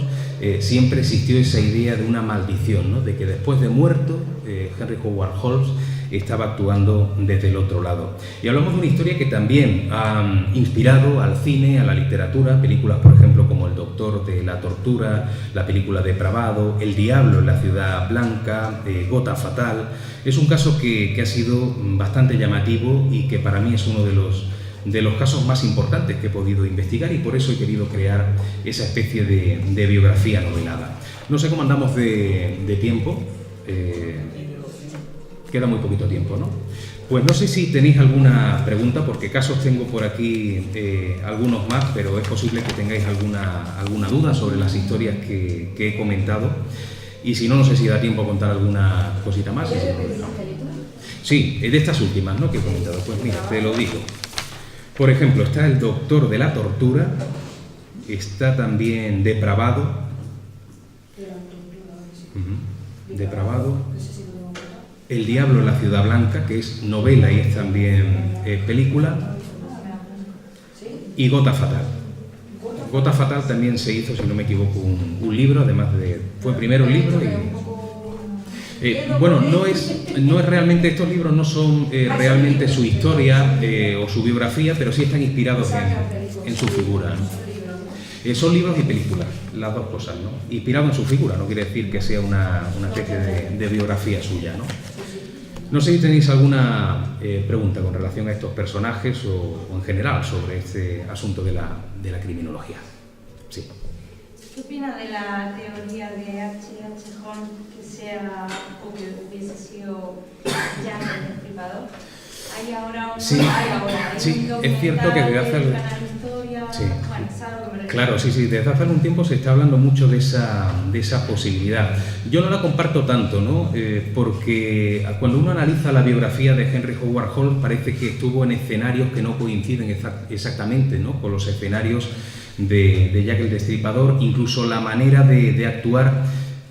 Speaker 3: siempre existió esa idea de una maldición, ¿no? De que después de muerto, Henry Howard Holmes estaba actuando desde el otro lado. Y hablamos de una historia que también ha inspirado al cine, a la literatura, películas, por ejemplo, como El Doctor de la Tortura, la película Depravado, El Diablo en la Ciudad Blanca, Gota Fatal. Es un caso que ha sido bastante llamativo y que para mí es uno de los casos más importantes que he podido investigar, y por eso he querido crear esa especie de biografía novelada. No sé cómo andamos de tiempo. Queda muy poquito tiempo, ¿no? Pues no sé si tenéis alguna pregunta, porque casos tengo por aquí algunos más, pero es posible que tengáis alguna duda sobre las historias que he comentado. Y si no, no sé si da tiempo a contar alguna cosita más. Sí, de estas últimas, ¿no?, que he comentado. Pues mira, te lo digo. Por ejemplo, está El Doctor de la Tortura, está también Depravado. Depravado. El Diablo en la Ciudad Blanca, que es novela y es también película. Y Gota Fatal. Gota Fatal también se hizo, si no me equivoco, un libro, además de... Fue primero un libro y... bueno, no es realmente, estos libros no son realmente su historia o su biografía, pero sí están inspirados en su figura, ¿no? Son libros y películas, las dos cosas, ¿no? Inspirado en su figura, no quiere decir que sea una especie de biografía suya, ¿no? No sé si tenéis alguna pregunta con relación a estos personajes o en general sobre este asunto de la criminología. Sí.
Speaker 4: ¿Qué opina de la teoría de H.H. Holmes que sea o que hubiese sido Jack el Destripador? Hay ahora un...
Speaker 3: Sí, sí, es cierto que desde hace... Sí. Claro, sí, desde hace algún tiempo se está hablando mucho de esa posibilidad. Yo no la comparto tanto, ¿no? Porque cuando uno analiza la biografía de Henry Howard Holmes parece que estuvo en escenarios que no coinciden exactamente, ¿no?, con los escenarios de Jack el Destripador. Incluso la manera de actuar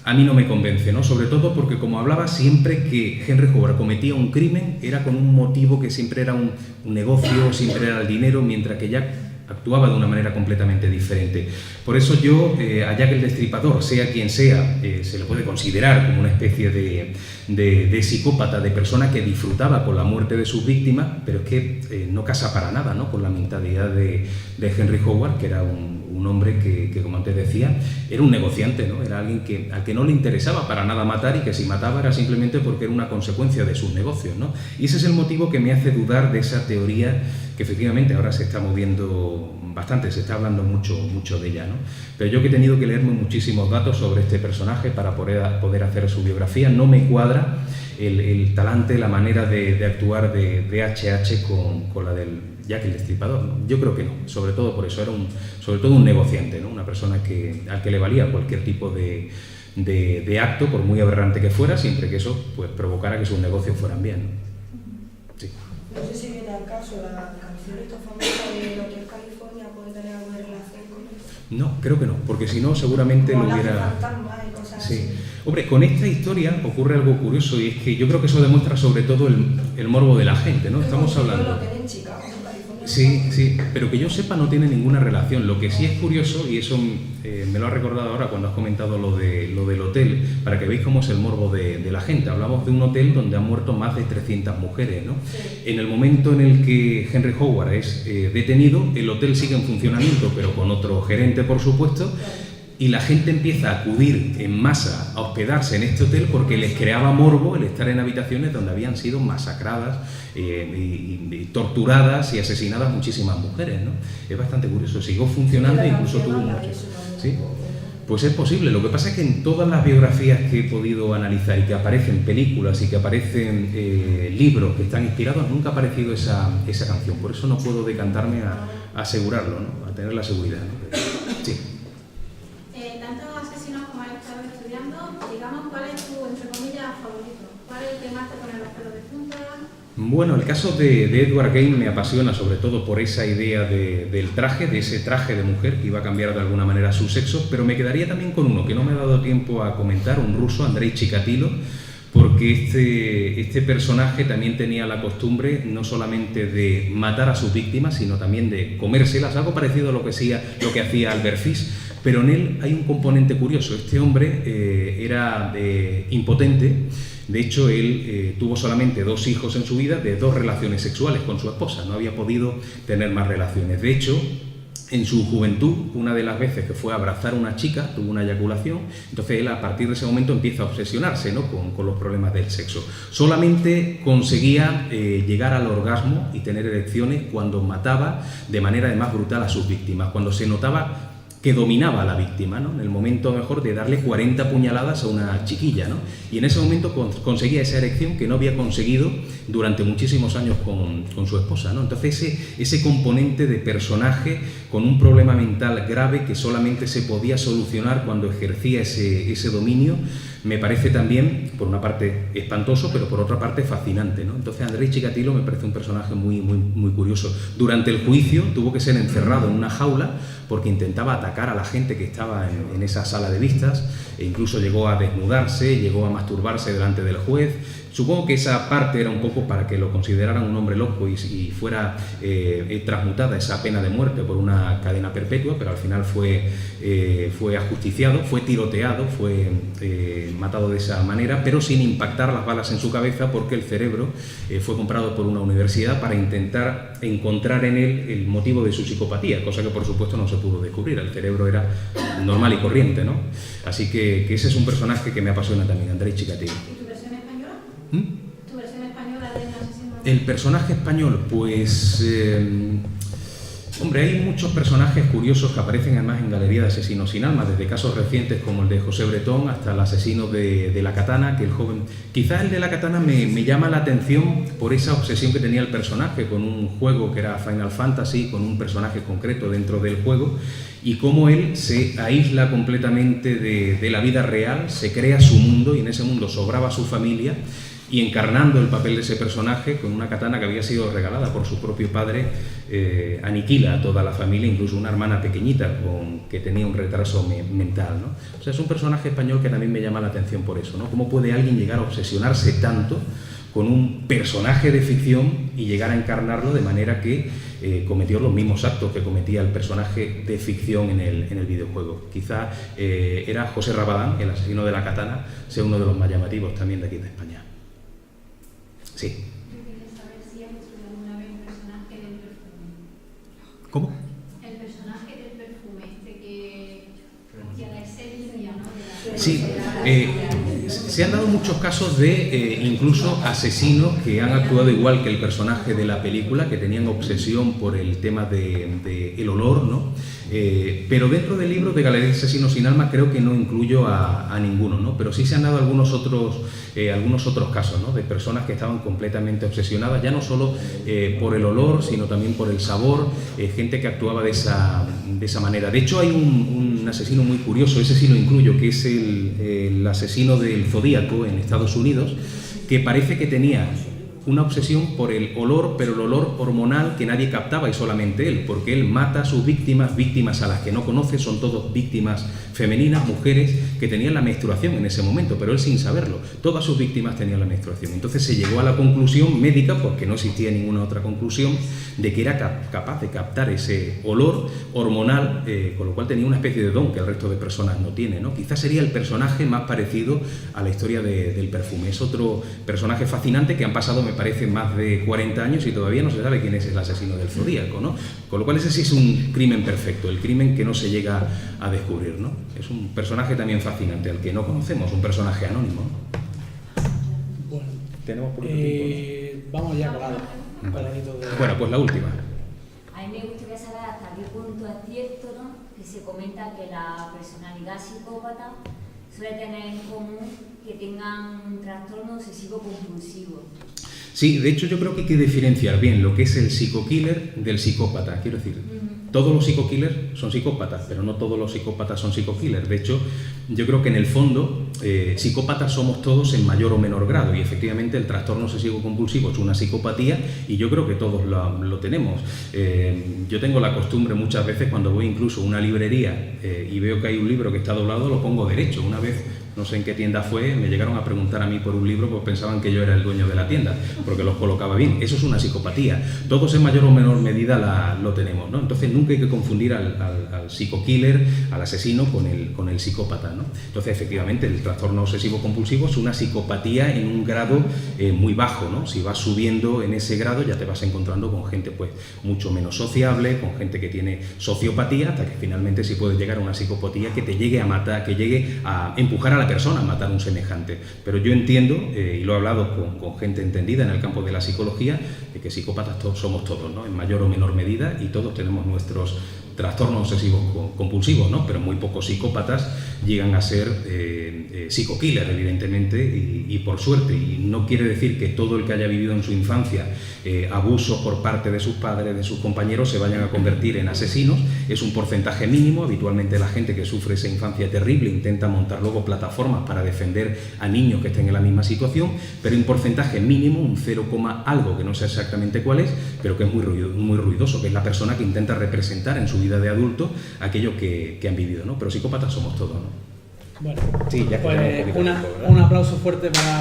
Speaker 3: a mí no me convence, ¿no? Sobre todo porque, como hablaba, siempre que Henry Howard cometía un crimen era con un motivo que siempre era un negocio, siempre era el dinero, mientras que Jack actuaba de una manera completamente diferente. Por eso yo a Jack el Destripador, sea quien sea, se le puede considerar como una especie de psicópata, de persona que disfrutaba con la muerte de sus víctimas, pero es que no casa para nada, ¿no?, con la mentalidad de Henry Howard, que era un hombre que, como antes decía, era un negociante, ¿no? Era alguien al que no le interesaba para nada matar, y que si mataba era simplemente porque era una consecuencia de sus negocios, ¿no? Y ese es el motivo que me hace dudar de esa teoría, que efectivamente ahora se está moviendo bastante, se está hablando mucho de ella, ¿no? Pero yo, que he tenido que leerme muchísimos datos sobre este personaje para poder hacer su biografía, no me cuadra el talante, la manera de actuar de H.H. con la del Jack el Destripador, ¿no? Yo creo que no, sobre todo por eso, era sobre todo un negociante, ¿no? Una persona al que le valía cualquier tipo de acto, por muy aberrante que fuera, siempre que eso pues provocara que sus negocios fueran bien, ¿no? Sí.
Speaker 5: No sé si viene al caso la canción esta famosa de Hotel California, ¿puede tener alguna relación con eso?
Speaker 3: No, creo que no, porque si no seguramente lo hubiera... Sí. Hombre, con esta historia ocurre algo curioso, y es que yo creo que eso demuestra sobre todo el morbo de la gente, ¿no? Estamos hablando... Sí, pero que yo sepa no tiene ninguna relación. Lo que sí es curioso, y eso me lo ha recordado ahora cuando has comentado lo del hotel, para que veáis cómo es el morbo de la gente. Hablamos de un hotel donde han muerto más de 300 mujeres, ¿no? Sí. En el momento en el que Henry Howard es detenido, el hotel sigue en funcionamiento, pero con otro gerente, por supuesto. y la gente empieza a acudir en masa a hospedarse en este hotel porque les creaba morbo el estar en habitaciones donde habían sido masacradas y torturadas y asesinadas muchísimas mujeres, ¿no? Es bastante curioso, siguió funcionando e incluso tuvo mucho. ¿Sí? Pues es posible, lo que pasa es que en todas las biografías que he podido analizar y que aparecen películas y que aparecen libros que están inspirados, nunca ha aparecido esa canción, por eso no puedo decantarme a asegurarlo, ¿no? A tener la seguridad, ¿no? Sí.
Speaker 6: Tantos asesinos como has estado estudiando, digamos, ¿cuál es tu, entre comillas, favorito? ¿Cuál es el que más te pone los pelos de punta?
Speaker 3: Bueno, el caso de Edward Game me apasiona sobre todo por esa idea del traje, de ese traje de mujer que iba a cambiar de alguna manera su sexo, pero me quedaría también con uno que no me ha dado tiempo a comentar, un ruso, Andrei Chikatilo, porque este personaje también tenía la costumbre no solamente de matar a sus víctimas, sino también de comérselas, algo parecido a lo que hacía Albert Fish, pero en él hay un componente curioso. Este hombre era impotente. De hecho, él tuvo solamente 2 hijos en su vida de 2 relaciones sexuales con su esposa, no había podido tener más relaciones. De hecho, en su juventud, una de las veces que fue a abrazar a una chica, tuvo una eyaculación, entonces él a partir de ese momento empieza a obsesionarse, ¿no? con los problemas del sexo. Solamente conseguía llegar al orgasmo y tener erecciones cuando mataba de manera más brutal a sus víctimas, cuando se notaba que dominaba a la víctima, ¿no? En el momento mejor de darle 40 puñaladas a una chiquilla, ¿no? Y en ese momento conseguía esa erección que no había conseguido durante muchísimos años con su esposa, ¿no? Entonces ese componente de personaje con un problema mental grave que solamente se podía solucionar cuando ejercía ese dominio, me parece también, por una parte, espantoso, pero por otra parte fascinante, ¿no? Entonces Andrei Chikatilo me parece un personaje muy, muy, muy curioso. Durante el juicio tuvo que ser encerrado en una jaula porque intentaba atacar a la gente que estaba en esa sala de vistas, e incluso llegó a desnudarse, llegó a masturbarse delante del juez. Supongo que esa parte era un poco para que lo consideraran un hombre loco y fuera transmutada esa pena de muerte por una cadena perpetua, pero al final fue ajusticiado, fue tiroteado, fue matado de esa manera, pero sin impactar las balas en su cabeza, porque el cerebro fue comprado por una universidad para intentar encontrar en él el motivo de su psicopatía, cosa que por supuesto no se pudo descubrir. El cerebro era normal y corriente, ¿no? Así que ese es un personaje que me apasiona también, Andrei Chikatilo.
Speaker 6: ¿Y tu versión española? ¿Tu versión española del asesino?
Speaker 3: El personaje español, pues... hombre, hay muchos personajes curiosos que aparecen además en Galería de Asesinos sin Alma, desde casos recientes como el de José Bretón hasta el asesino de La Katana, que el joven... Quizás el de La Katana me llama la atención por esa obsesión que tenía el personaje con un juego que era Final Fantasy, con un personaje concreto dentro del juego, y cómo él se aísla completamente de la vida real, se crea su mundo y en ese mundo sobraba su familia, y encarnando el papel de ese personaje con una katana que había sido regalada por su propio padre, aniquila a toda la familia, incluso una hermana pequeñita que tenía un retraso mental, ¿no? O sea, es un personaje español que también me llama la atención por eso, ¿no? ¿Cómo puede alguien llegar a obsesionarse tanto con un personaje de ficción y llegar a encarnarlo de manera que cometió los mismos actos que cometía el personaje de ficción en el videojuego? Quizá era José Rabadán, el asesino de La Katana, sea uno de los más llamativos también de aquí de España. Sí.
Speaker 6: Yo quería saber si has estudiado alguna vez el personaje del perfume.
Speaker 3: ¿Cómo?
Speaker 6: El personaje del perfume, que hacía la esencia, ¿no?
Speaker 3: Sí, se han dado muchos casos de incluso asesinos que han actuado igual que el personaje de la película, que tenían obsesión por el tema del olor, ¿no? Pero dentro del libro de Galería de Asesinos sin Alma creo que no incluyo a ninguno, ¿no? Pero sí se han dado algunos otros casos, ¿no? De personas que estaban completamente obsesionadas, ya no solo por el olor, sino también por el sabor, gente que actuaba de esa manera. De hecho, hay un asesino muy curioso, ese sí lo incluyo, que es el asesino del Zodíaco en Estados Unidos, que parece que tenía una obsesión por el olor, pero el olor hormonal que nadie captaba y solamente él, porque él mata a sus víctimas a las que no conoce, son todas víctimas femeninas, mujeres que tenían la menstruación en ese momento, pero él sin saberlo, todas sus víctimas tenían la menstruación. Entonces se llegó a la conclusión médica, porque no existía ninguna otra conclusión, de que era capaz de captar ese olor hormonal, con lo cual tenía una especie de don que el resto de personas no tiene, ¿no? Quizás sería el personaje más parecido a la historia del perfume. Es otro personaje fascinante que han pasado, me aparece más de 40 años y todavía no se sabe quién es el asesino del Zodíaco, ¿no? Con lo cual ese sí es un crimen perfecto, el crimen que no se llega a descubrir, ¿no? Es un personaje también fascinante, al que no conocemos, un personaje anónimo, ¿no?
Speaker 1: Bueno,
Speaker 3: Tenemos por tiempo,
Speaker 1: vamos ya con algo.
Speaker 3: ¿no? Bueno, pues la última.
Speaker 7: A mí me gustaría saber hasta qué punto es cierto, ¿no?, que se comenta que la personalidad psicópata suele tener en común que tengan un trastorno obsesivo compulsivo.
Speaker 3: Sí, de hecho yo creo que hay que diferenciar bien lo que es el psico-killer del psicópata. Quiero decir, todos los psico-killers son psicópatas, pero no todos los psicópatas son psico-killers. De hecho, yo creo que en el fondo psicópatas somos todos en mayor o menor grado, y efectivamente el trastorno obsesivo-compulsivo es una psicopatía y yo creo que todos lo tenemos. Yo tengo la costumbre muchas veces, cuando voy incluso a una librería y veo que hay un libro que está doblado, lo pongo derecho. Una vez, no sé en qué tienda fue, me llegaron a preguntar a mí por un libro, pues pensaban que yo era el dueño de la tienda, porque los colocaba bien. Eso es una psicopatía. Todos en mayor o menor medida lo tenemos, ¿no? Entonces nunca hay que confundir al psico-killer, al asesino, con el psicópata, ¿no? Entonces, efectivamente, el trastorno obsesivo-compulsivo es una psicopatía en un grado muy bajo, ¿no? Si vas subiendo en ese grado ya te vas encontrando con gente pues mucho menos sociable, con gente que tiene sociopatía, hasta que finalmente sí puedes llegar a una psicopatía que te llegue a matar, que llegue a empujar a la persona a matar a un semejante. Pero yo entiendo, y lo he hablado con gente entendida en el campo de la psicología, de que psicópatas somos todos, ¿no? En mayor o menor medida, y todos tenemos nuestros trastornos obsesivos compulsivos, ¿no? Pero muy pocos psicópatas llegan a ser psico-killer, evidentemente, y por suerte. Y no quiere decir que todo el que haya vivido en su infancia abusos por parte de sus padres, de sus compañeros, se vayan a convertir en asesinos. Es un porcentaje mínimo. Habitualmente la gente que sufre esa infancia terrible intenta montar luego plataformas para defender a niños que estén en la misma situación, pero un porcentaje mínimo, un 0, algo, que no sé exactamente cuál es, pero que es muy ruidoso, que es la persona que intenta representar en su vida de adulto aquello que han vivido, ¿no? Pero psicópatas somos todos, ¿no?
Speaker 1: Bueno,
Speaker 3: sí, ya
Speaker 1: pues un aplauso fuerte para